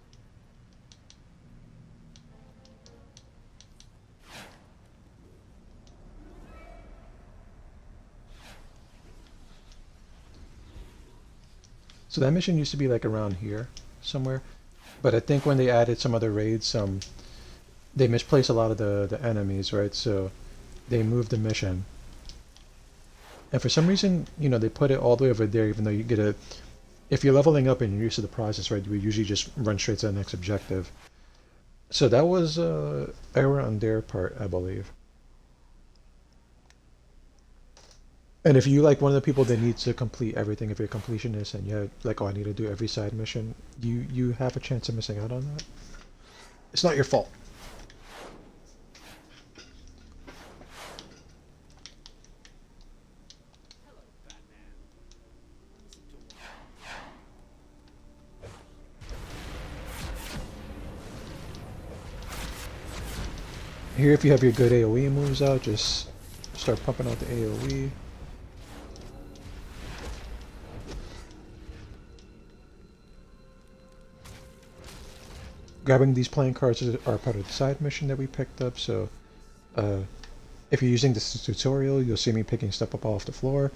So that mission used to be like around here somewhere, but I think when they added some other raids, they misplaced a lot of the enemies, right? So they moved the mission, and for some reason, you know, they put it all the way over there, even though you get a, if you're leveling up and you're used to the process, right, we usually just run straight to the next objective. So that was error on their part, I believe. And if you like one of the people that needs to complete everything, if you're a completionist and you're like, oh, I need to do every side mission, you have a chance of missing out on that. It's not your fault. Here, if you have your good AoE moves out, just start pumping out the AoE. Grabbing these playing cards are part of the side mission that we picked up, so if you're using this tutorial, you'll see me picking stuff up off the floor.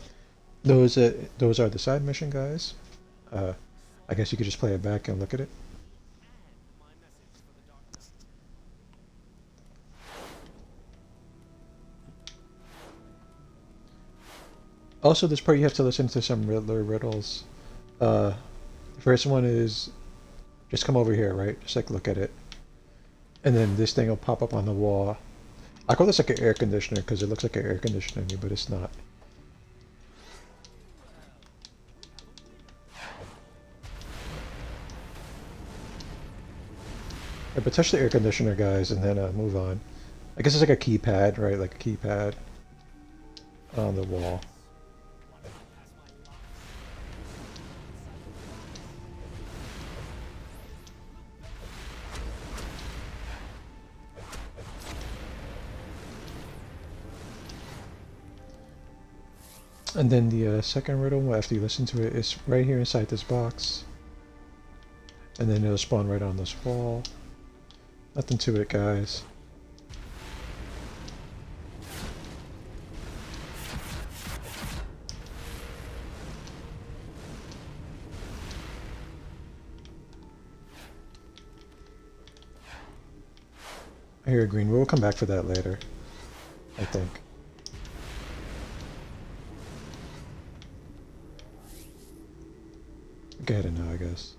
Those are the side mission guys. I guess you could just play it back and look at it. Also, this part you have to listen to some Riddler Riddles. The first one is just come over here, right? Just like look at it. And then this thing will pop up on the wall. I call this like an air conditioner because it looks like an air conditioner to me, but it's not. Right, but touch the air conditioner, guys, and then move on. I guess it's like a keypad, right? Like a keypad on the wall. And then the second riddle, after you listen to it, is right here inside this box. And then it'll spawn right on this wall. Nothing to it, guys. I hear a green. We'll come back for that later, I think. Get it now, I guess.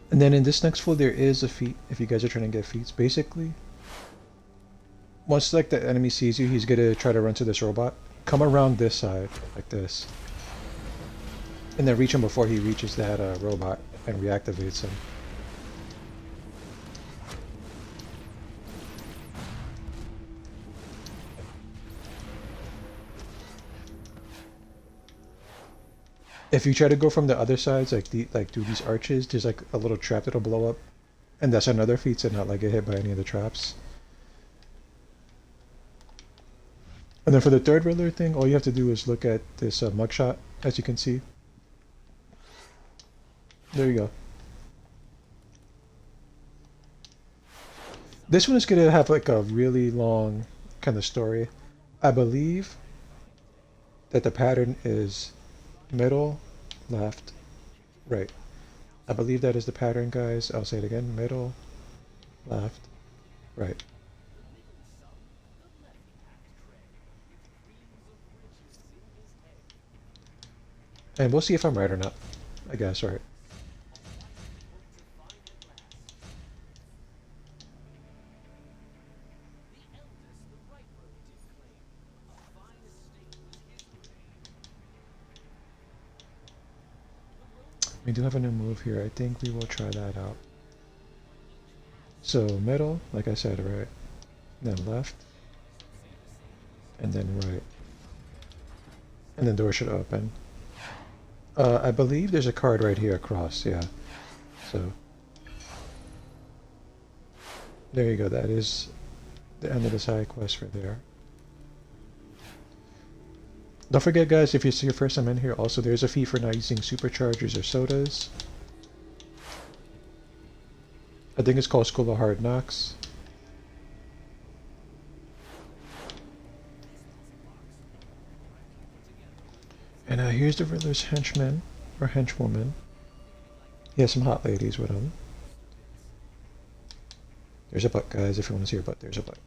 And then in this next floor, there is a feat, if you guys are trying to get feats. Basically, once like the enemy sees you, he's gonna try to run to this robot. Come around this side, like this. And then reach him before he reaches that robot and reactivates him. If you try to go from the other sides, like do these arches, there's like a little trap that'll blow up, and that's another feat to not like get hit by any of the traps. And then for the third Riddler thing, all you have to do is look at this mugshot, as you can see. There you go. This one is gonna have like a really long kind of story. I believe that the pattern is middle, left, right. I believe that is the pattern, guys. I'll say it again. Middle, left, right. And we'll see if I'm right or not. I guess, right. We do have a new move here. I think we will try that out. So middle, like I said, right. Then left. And then right. And the door should open. I believe there's a card right here across, yeah. So there you go. That is the end of the side quest for there. Don't forget, guys, if it's your first time in here, also there's a fee for not using superchargers or sodas. I think it's called School of Hard Knocks. And here's the Riddler's henchman, or henchwoman. He has some hot ladies with him. There's a butt, guys, if you want to see her butt, there's a butt.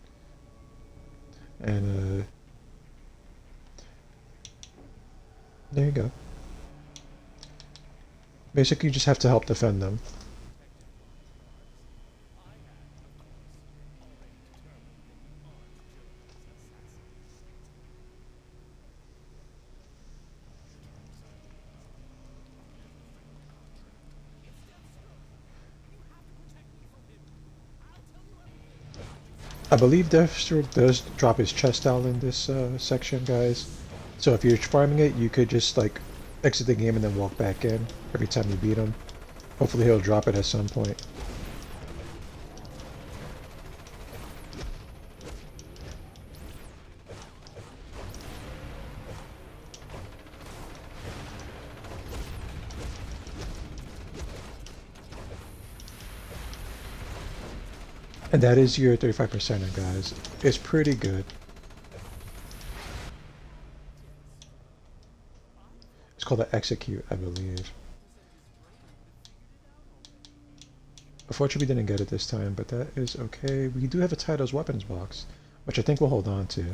And, there you go. Basically, you just have to help defend them. I believe Deathstroke does drop his chest out in this section, guys. So if you're farming it, you could just like exit the game and then walk back in every time you beat him. Hopefully he'll drop it at some point. And that is your 35%er, guys. It's pretty good. It's called the execute, I believe. Unfortunately, we didn't get it this time, but that is okay. We do have a Title's weapons box, which I think we'll hold on to.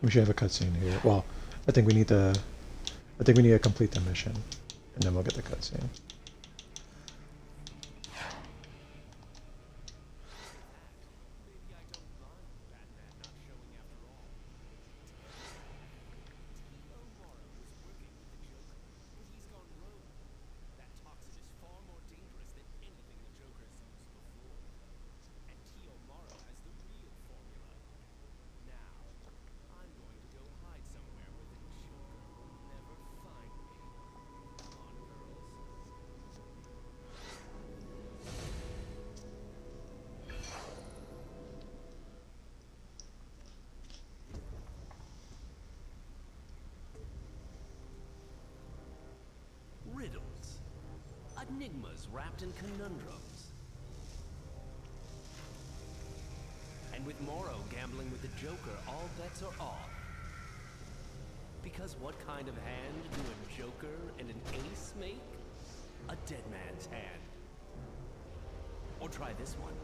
We should have a cutscene here. Well, I think we need to complete the mission, and then we'll get the cutscene. Riddles. Enigmas wrapped in conundrums. And with Morrow gambling with the Joker, all bets are off. Because what kind of hand do a Joker and an ace make? A dead man's hand. Or try this one.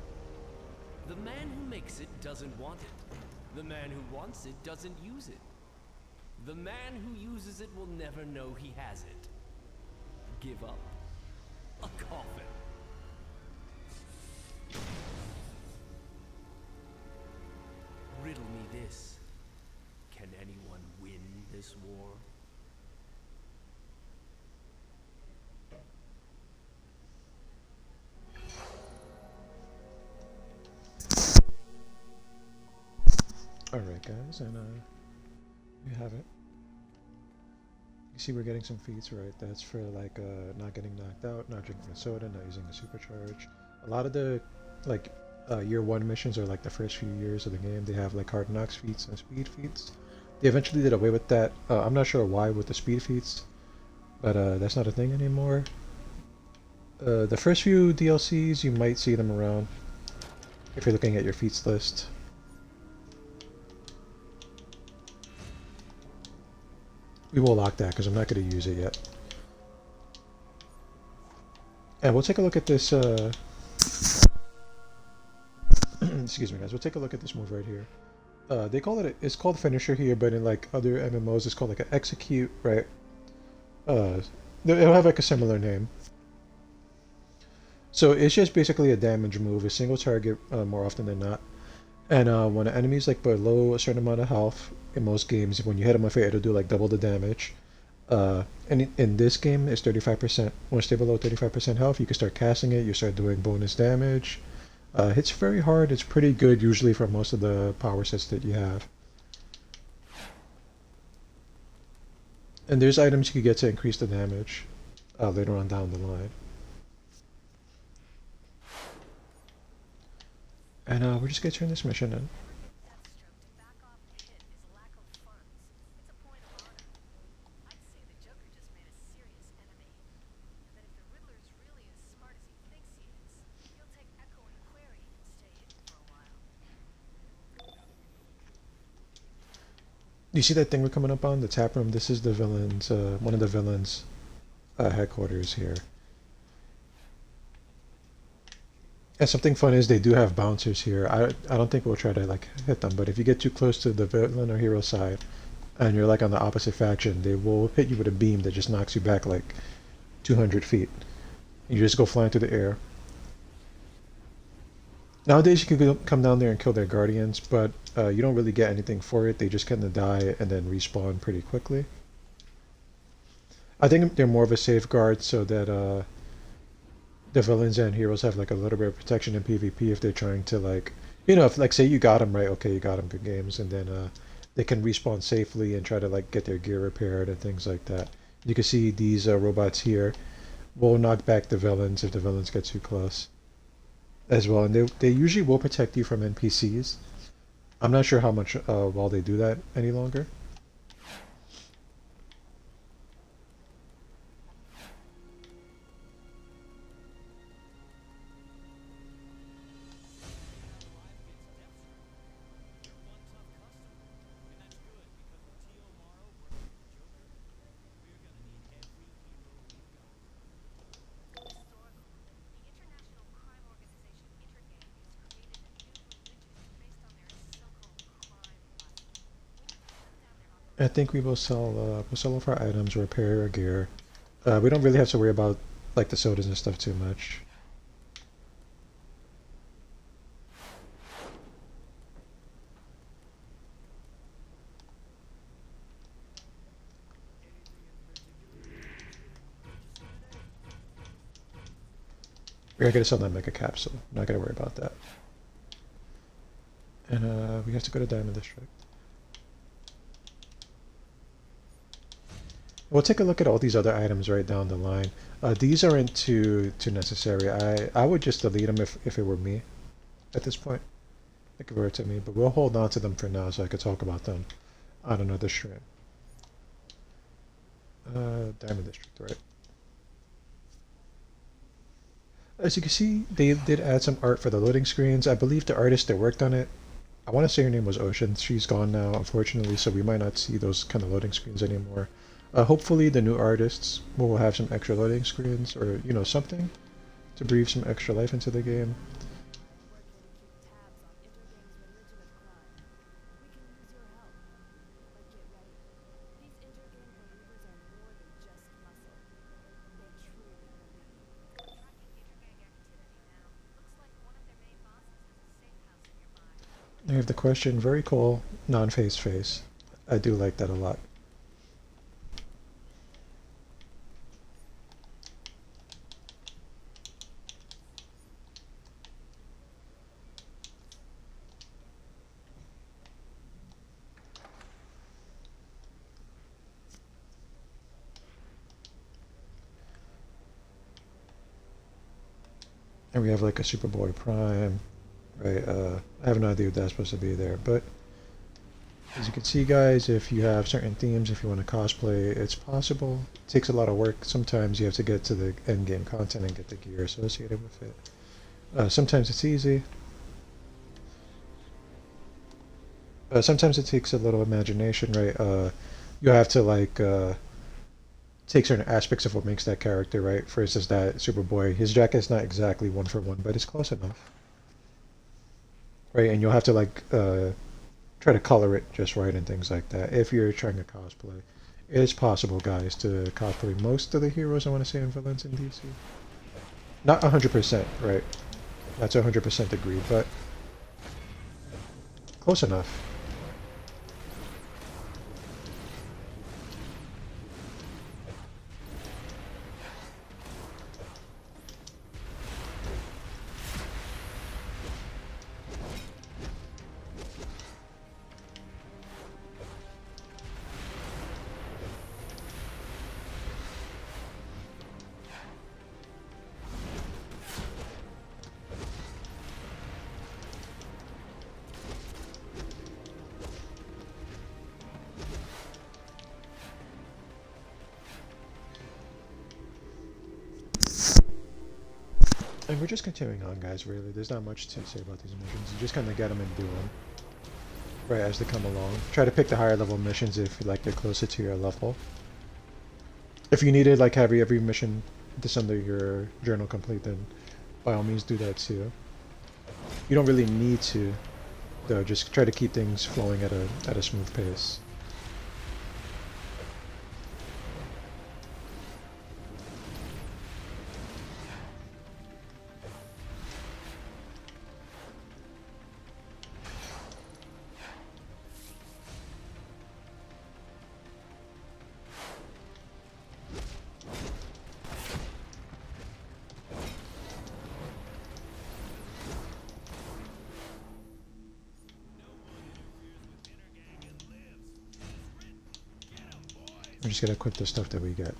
The man who makes it doesn't want it. The man who wants it doesn't use it. The man who uses it will never know he has it. Give up a coffin. Riddle me this. Can anyone win this war? Alright, guys, and you have it. You see we're getting some feats, right? That's for like not getting knocked out, not drinking a soda, not using a supercharge. A lot of the like year one missions are like the first few years of the game. They have like hard knocks feats and speed feats. They eventually did away with that. I'm not sure why with the speed feats, but that's not a thing anymore. The first few DLCs, you might see them around if you're looking at your feats list. We will lock that because I'm not going to use it yet. And we'll take a look at this. Excuse me, guys. We'll take a look at this move right here. They call it. It's called finisher here, but in like other MMOs, it's called like an execute, right? It'll have like a similar name. So it's just basically a damage move, a single target more often than not. And when an enemy's like below a certain amount of health, in most games, when you hit them with it, it'll do like double the damage. And in this game, it's 35%. Once they're below 35% health, you can start casting it. You start doing bonus damage. Hits very hard. It's pretty good usually for most of the power sets that you have. And there's items you can get to increase the damage later on down the line. And we're just gonna turn this mission in. Deathstroke to back off the hit is lack of funds. It's a point of honor. I'd say the Joker just made a serious enemy. And that if the Riddler's really as smart as he thinks he is, he'll take Echo and Query and stay hidden for a while. You see that thing we're coming up on? The tap room? This is the villain's, one of the villains' headquarters here. And something fun is they do have bouncers here. I don't think we'll try to like hit them, but if you get too close to the villain or hero side, and you're like on the opposite faction, they will hit you with a beam that just knocks you back like 200 feet. You just go flying through the air. Nowadays you can come down there and kill their guardians, but you don't really get anything for it. They just kind of die and then respawn pretty quickly. I think they're more of a safeguard so that the villains and heroes have like a little bit of protection in PvP if they're trying to like, you know, if like say you got them right, okay, you got them, good games, and then they can respawn safely and try to like get their gear repaired and things like that. You can see these robots here will knock back the villains if the villains get too close. as well, and they usually will protect you from NPCs. I'm not sure how much while they do that any longer. I think we'll sell off our items, repair our gear. We don't really have to worry about like the sodas and stuff too much. We're gonna sell that mega capsule. Not gonna worry about that. And we have to go to Diamond District. We'll take a look at all these other items right down the line. These aren't too necessary. I would just delete them if it were me at this point. If it were to me, but we'll hold on to them for now so I could talk about them on another stream. Diamond District, right? As you can see, they did add some art for the loading screens. I believe the artist that worked on it, I want to say her name was Ocean. She's gone now, unfortunately, so we might not see those kind of loading screens anymore. Hopefully the new artists will have some extra loading screens or, you know, something to breathe some extra life into the game. I have the question, very cool, non-face face. I do like that a lot. And we have like a Superboy Prime, right? I have no idea what that's supposed to be there, but as you can see, guys, if you have certain themes, if you want to cosplay, it's possible. It takes a lot of work. Sometimes you have to get to the end game content and get the gear associated with it. Sometimes it's easy. Sometimes it takes a little imagination, right? You have to like take certain aspects of what makes that character, right? For instance, that Superboy, his jacket's not exactly one for one, but it's close enough, right? And you'll have to like try to color it just right and things like that. If you're trying to cosplay, it's possible, guys, to cosplay most of the heroes. I want to say and villains in DC. Not 100%, right? That's 100% agreed, but close enough. And we're just continuing on, guys, really. There's not much to say about these missions. You just kind of get them and do them, right, as they come along. Try to pick the higher level missions if like they're closer to your level. If you need to like have every mission this under your journal complete, then by all means do that too. You don't really need to, though. Just try to keep things flowing at a smooth pace. We're just gonna equip the stuff that we get.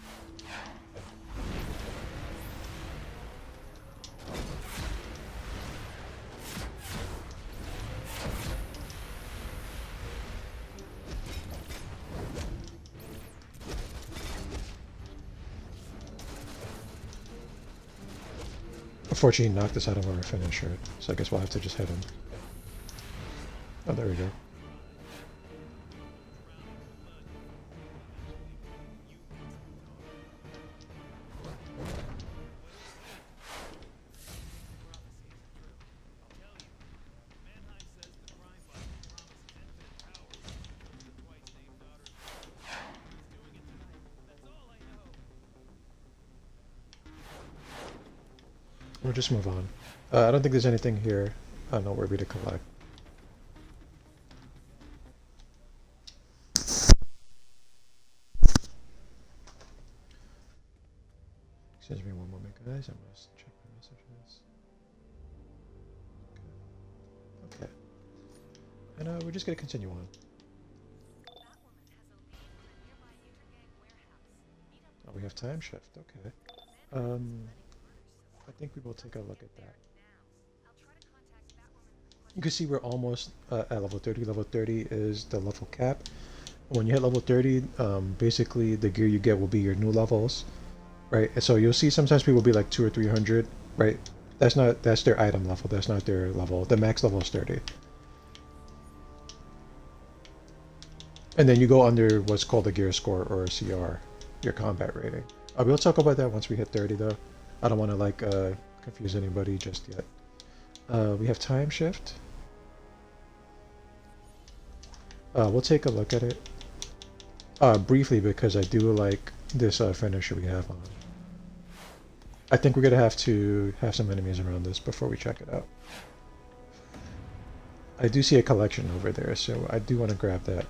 Unfortunately, he knocked us out of our finisher, so I guess we'll have to just hit him. Oh, there we go. We'll just move on. I don't think there's anything here noteworthy to collect. Excuse me one moment, guys. I must check my messages. Okay. And we're just going to continue on. Oh, we have time shift. Okay. I think we will take a look at that. You can see we're almost at level 30. Level 30 is the level cap. When you hit level 30, basically the gear you get will be your new levels, right? And so you'll see sometimes people will be like 200 or 300, right? That's their item level. That's not their level. The max level is 30. And then you go under what's called a gear score or a CR, your combat rating. We'll talk about that once we hit 30 though. I don't want to like confuse anybody just yet. We have time shift. We'll take a look at it briefly because I do like this finisher we have on. I think we're gonna have to have some enemies around this before we check it out. I do see a collection over there, so I do want to grab that.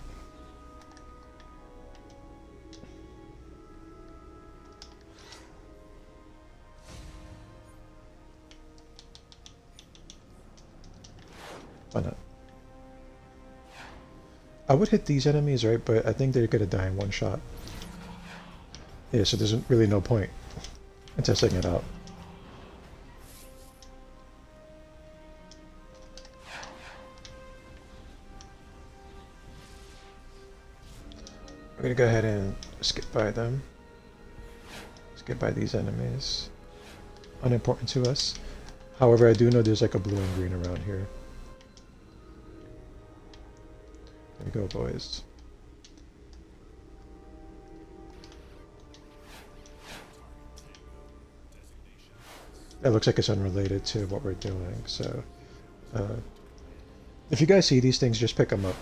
Why not? I would hit these enemies, right? But I think they're gonna die in one shot. Yeah, so there's really no point in testing it out. We're gonna go ahead and skip by them. Skip by these enemies. Unimportant to us. However, I do know there's like a blue and green around here. There we go, boys. It looks like it's unrelated to what we're doing, so if you guys see these things, just pick them up.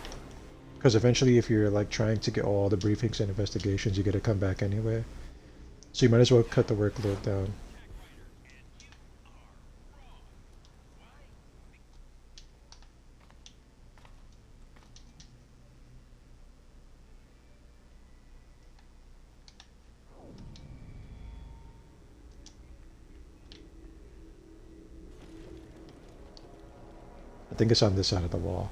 Because eventually, if you're like trying to get all the briefings and investigations, you get to come back anyway. So you might as well cut the workload down. I think it's on this side of the wall.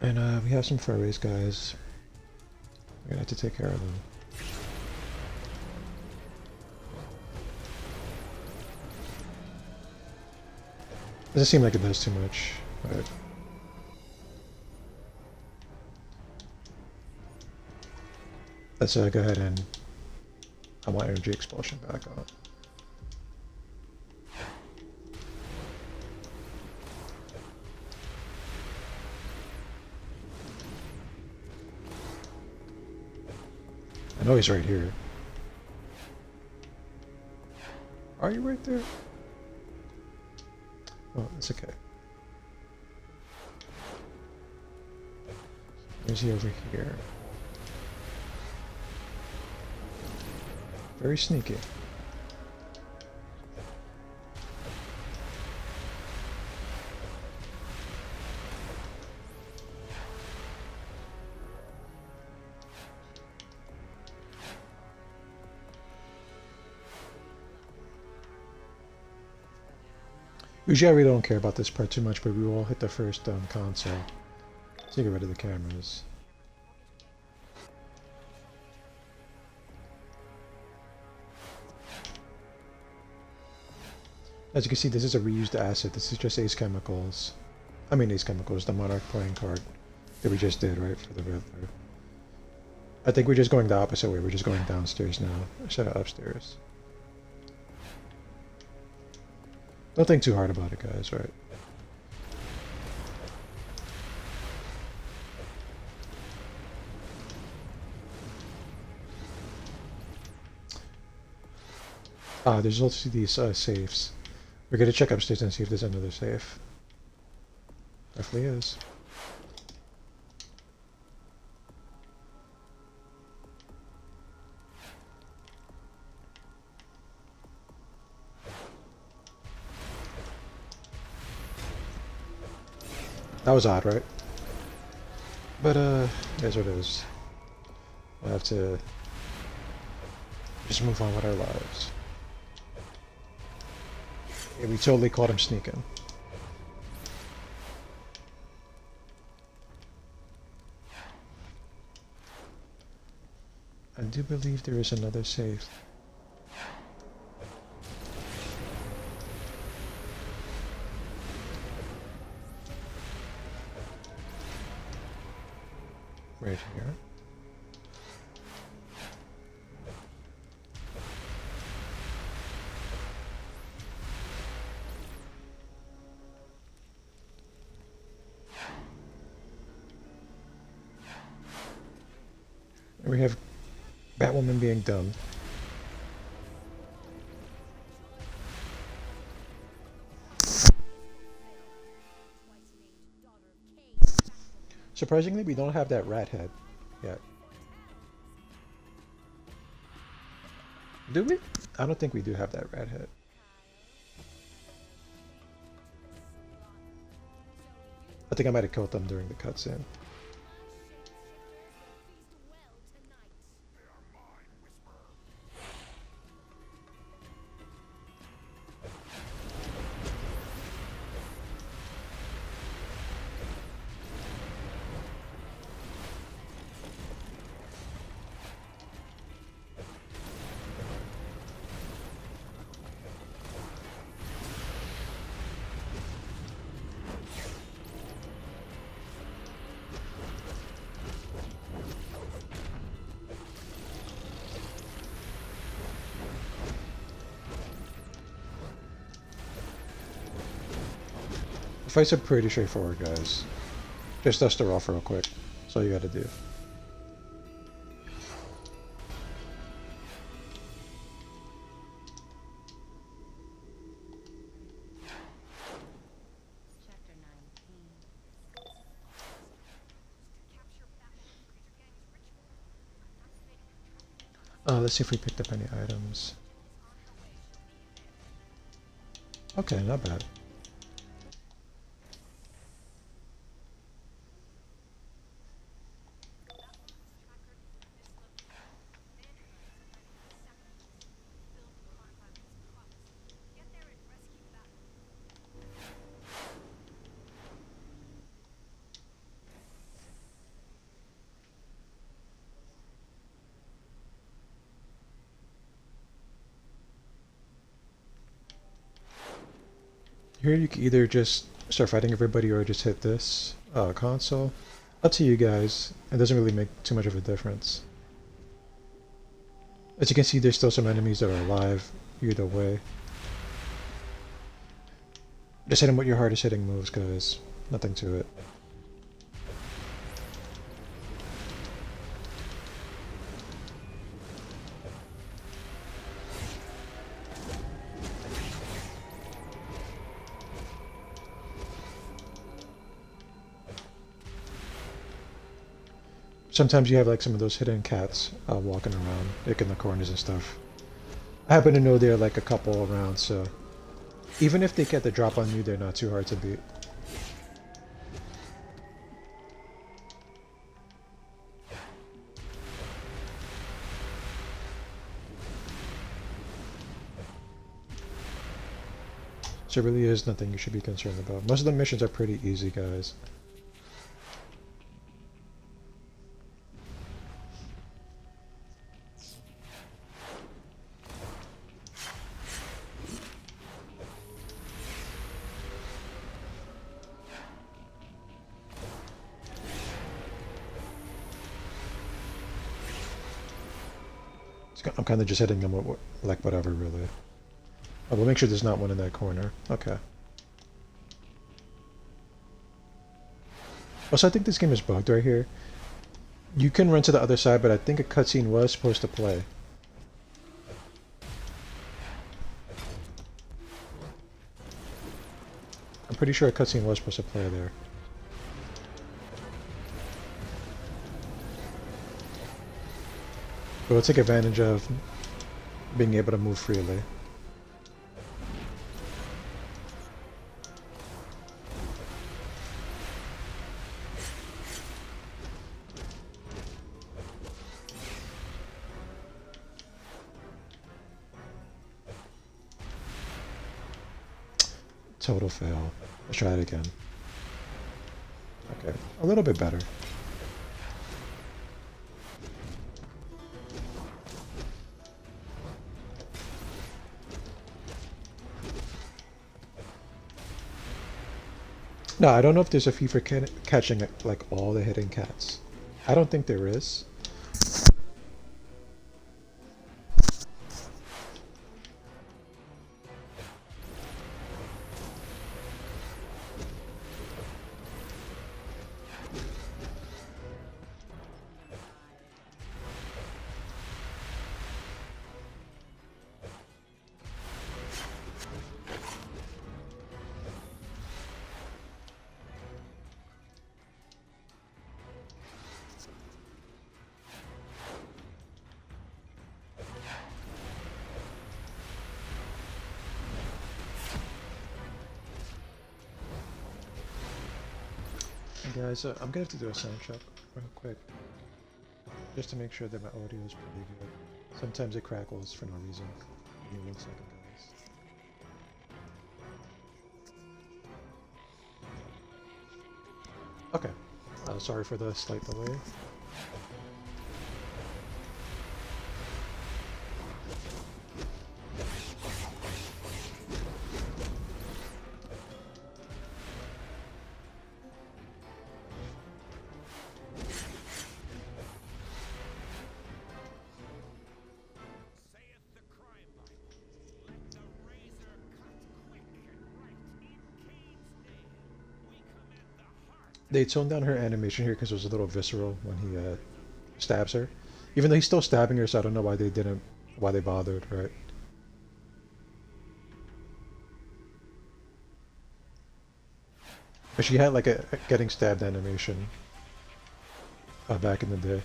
And we have some furries, guys. We're gonna have to take care of them. Doesn't seem like it does too much, but let's go ahead and I want energy expulsion back on. I know he's right here. Are you right there? Oh, it's okay. Where's he over here? Very sneaky. Usually I really don't care about this part too much, but we will hit the first console to get rid of the cameras. As you can see, this is a reused asset. This is just Ace Chemicals. I mean these chemicals, the Monarch playing card that we just did, right, for the Riddler. I think we're just going the opposite way. We're just going downstairs now instead of upstairs. Don't think too hard about it, guys, right? Ah, there's also these safes. We're gonna check upstairs and see if there's another safe. Definitely is. That was odd, right? But, here's what it is. We'll have to just move on with our lives. Yeah, we totally caught him sneaking. I do believe there is another safe. Right here. And we have Batwoman being dumb. Surprisingly, we don't have that rat head yet. Do we? I don't think we do have that rat head. I think I might have killed them during the cutscene. The fights are pretty straightforward, guys. Just dust her off real quick. That's all you gotta do. Chapter 19. Let's see if we picked up any items. Okay, not bad. Here you can either just start fighting everybody or just hit this console. Up to you guys. It doesn't really make too much of a difference. As you can see, there's still some enemies that are alive either way. Just hit them with your hardest hitting moves, guys. Nothing to it. Sometimes you have like some of those hidden cats walking around, like in the corners and stuff. I happen to know there are like a couple around, so even if they get the drop on you, they're not too hard to beat. So it really is nothing you should be concerned about. Most of the missions are pretty easy, guys. I'm kind of just hitting them with, like, whatever, really. Oh, we'll make sure there's not one in that corner. Okay. Also, I think this game is bugged right here. You can run to the other side, but I think a cutscene was supposed to play. I'm pretty sure a cutscene was supposed to play there. But we'll take advantage of being able to move freely. Total fail. Let's try it again. Okay, a little bit better. No, I don't know if there's a fee for catching like all the hidden cats. I don't think there is. Guys, I'm gonna have to do a sound check real quick, just to make sure that my audio is pretty good. Sometimes it crackles for no reason. Give me 1 second, guys. Okay, sorry for the slight delay. They toned down her animation here because it was a little visceral when he stabs her. Even though he's still stabbing her, so I don't know why why they bothered, right? But she had like a getting stabbed animation back in the day.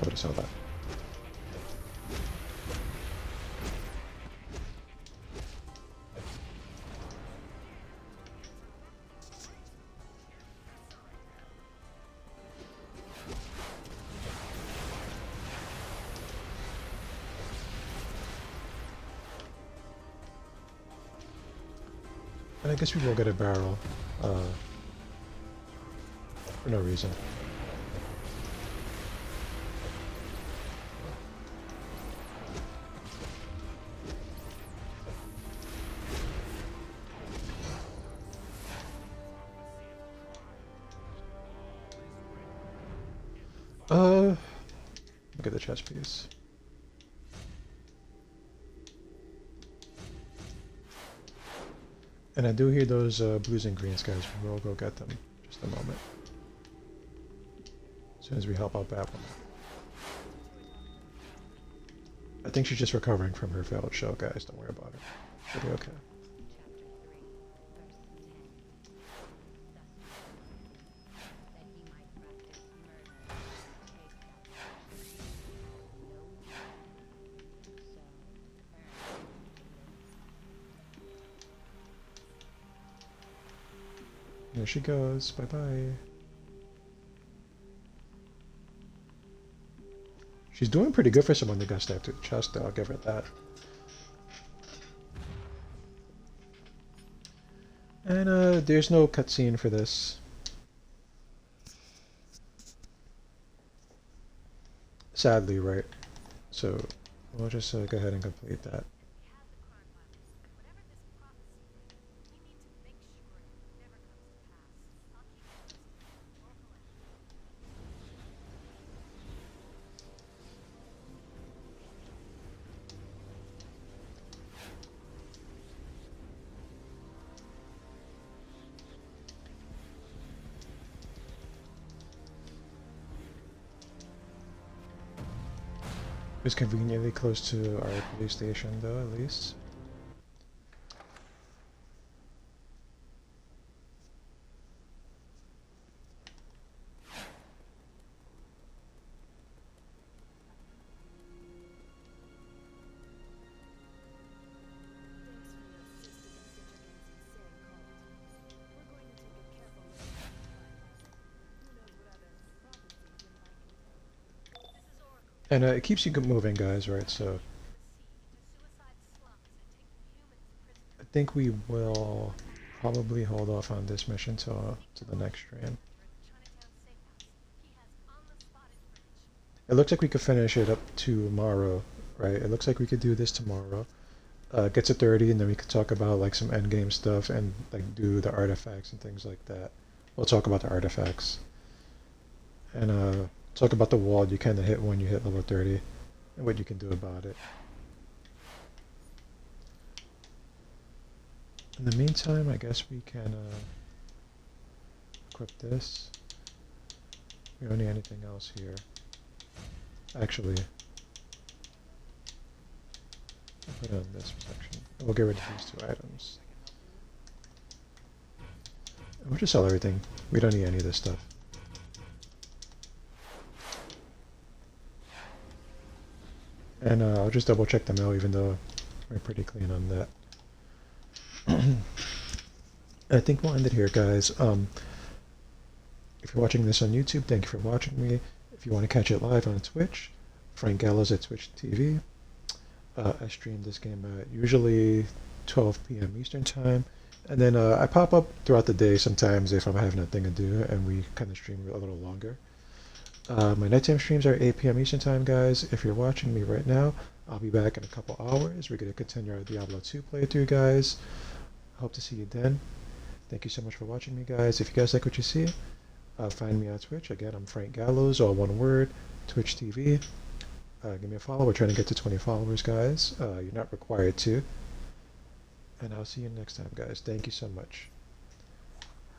I would have saw that. And I guess we will get a barrel for no reason. Look at the chest piece. And I do hear those blues and greens, guys. We'll go get them in just a moment. As soon as we help out Batwoman. I think she's just recovering from her failed show, guys. Don't worry about it. She'll be okay. There she goes. Bye-bye. She's doing pretty good for someone that got stabbed through the chest, though. I'll give her that. And there's no cutscene for this. Sadly, right? So we'll just go ahead and complete that. We have the crime files. Whatever this prophecy is, we need to make sure it never comes to pass. I'll keep you posted. Roll collect. It's conveniently close to our police station, though, at least. And it keeps you moving, guys, right? So I think we will probably hold off on this mission till to the next stream. It looks like we could finish it up tomorrow, right? It looks like we could do this tomorrow. Get to 30, and then we could talk about like some endgame stuff and like do the artifacts and things like that. We'll talk about the artifacts. And talk about the wall you kind of hit when you hit level 30 and what you can do about it. In the meantime, I guess we can equip this. We don't need anything else here. Actually, I'll put it on this section. We'll get rid of these two items. And we'll just sell everything. We don't need any of this stuff. And I'll just double check the mail, even though we're pretty clean on that. I think we'll end it here, guys. If you're watching this on YouTube, thank you for watching me. If you want to catch it live on Twitch, Frank Gallows at Twitch TV. I stream this game at usually 12 p.m. Eastern Time. And then I pop up throughout the day sometimes if I'm having nothing to do, and we kind of stream a little longer. My nighttime streams are 8 p.m. Eastern Time, guys. If you're watching me right now, I'll be back in a couple hours. We're going to continue our Diablo 2 playthrough, guys. Hope to see you then. Thank you so much for watching me, guys. If you guys like what you see, find me on Twitch. Again, I'm Frank Gallows, all one word, Twitch TV. Give me a follow. We're trying to get to 20 followers, guys. You're not required to. And I'll see you next time, guys. Thank you so much.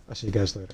I'll see you guys later.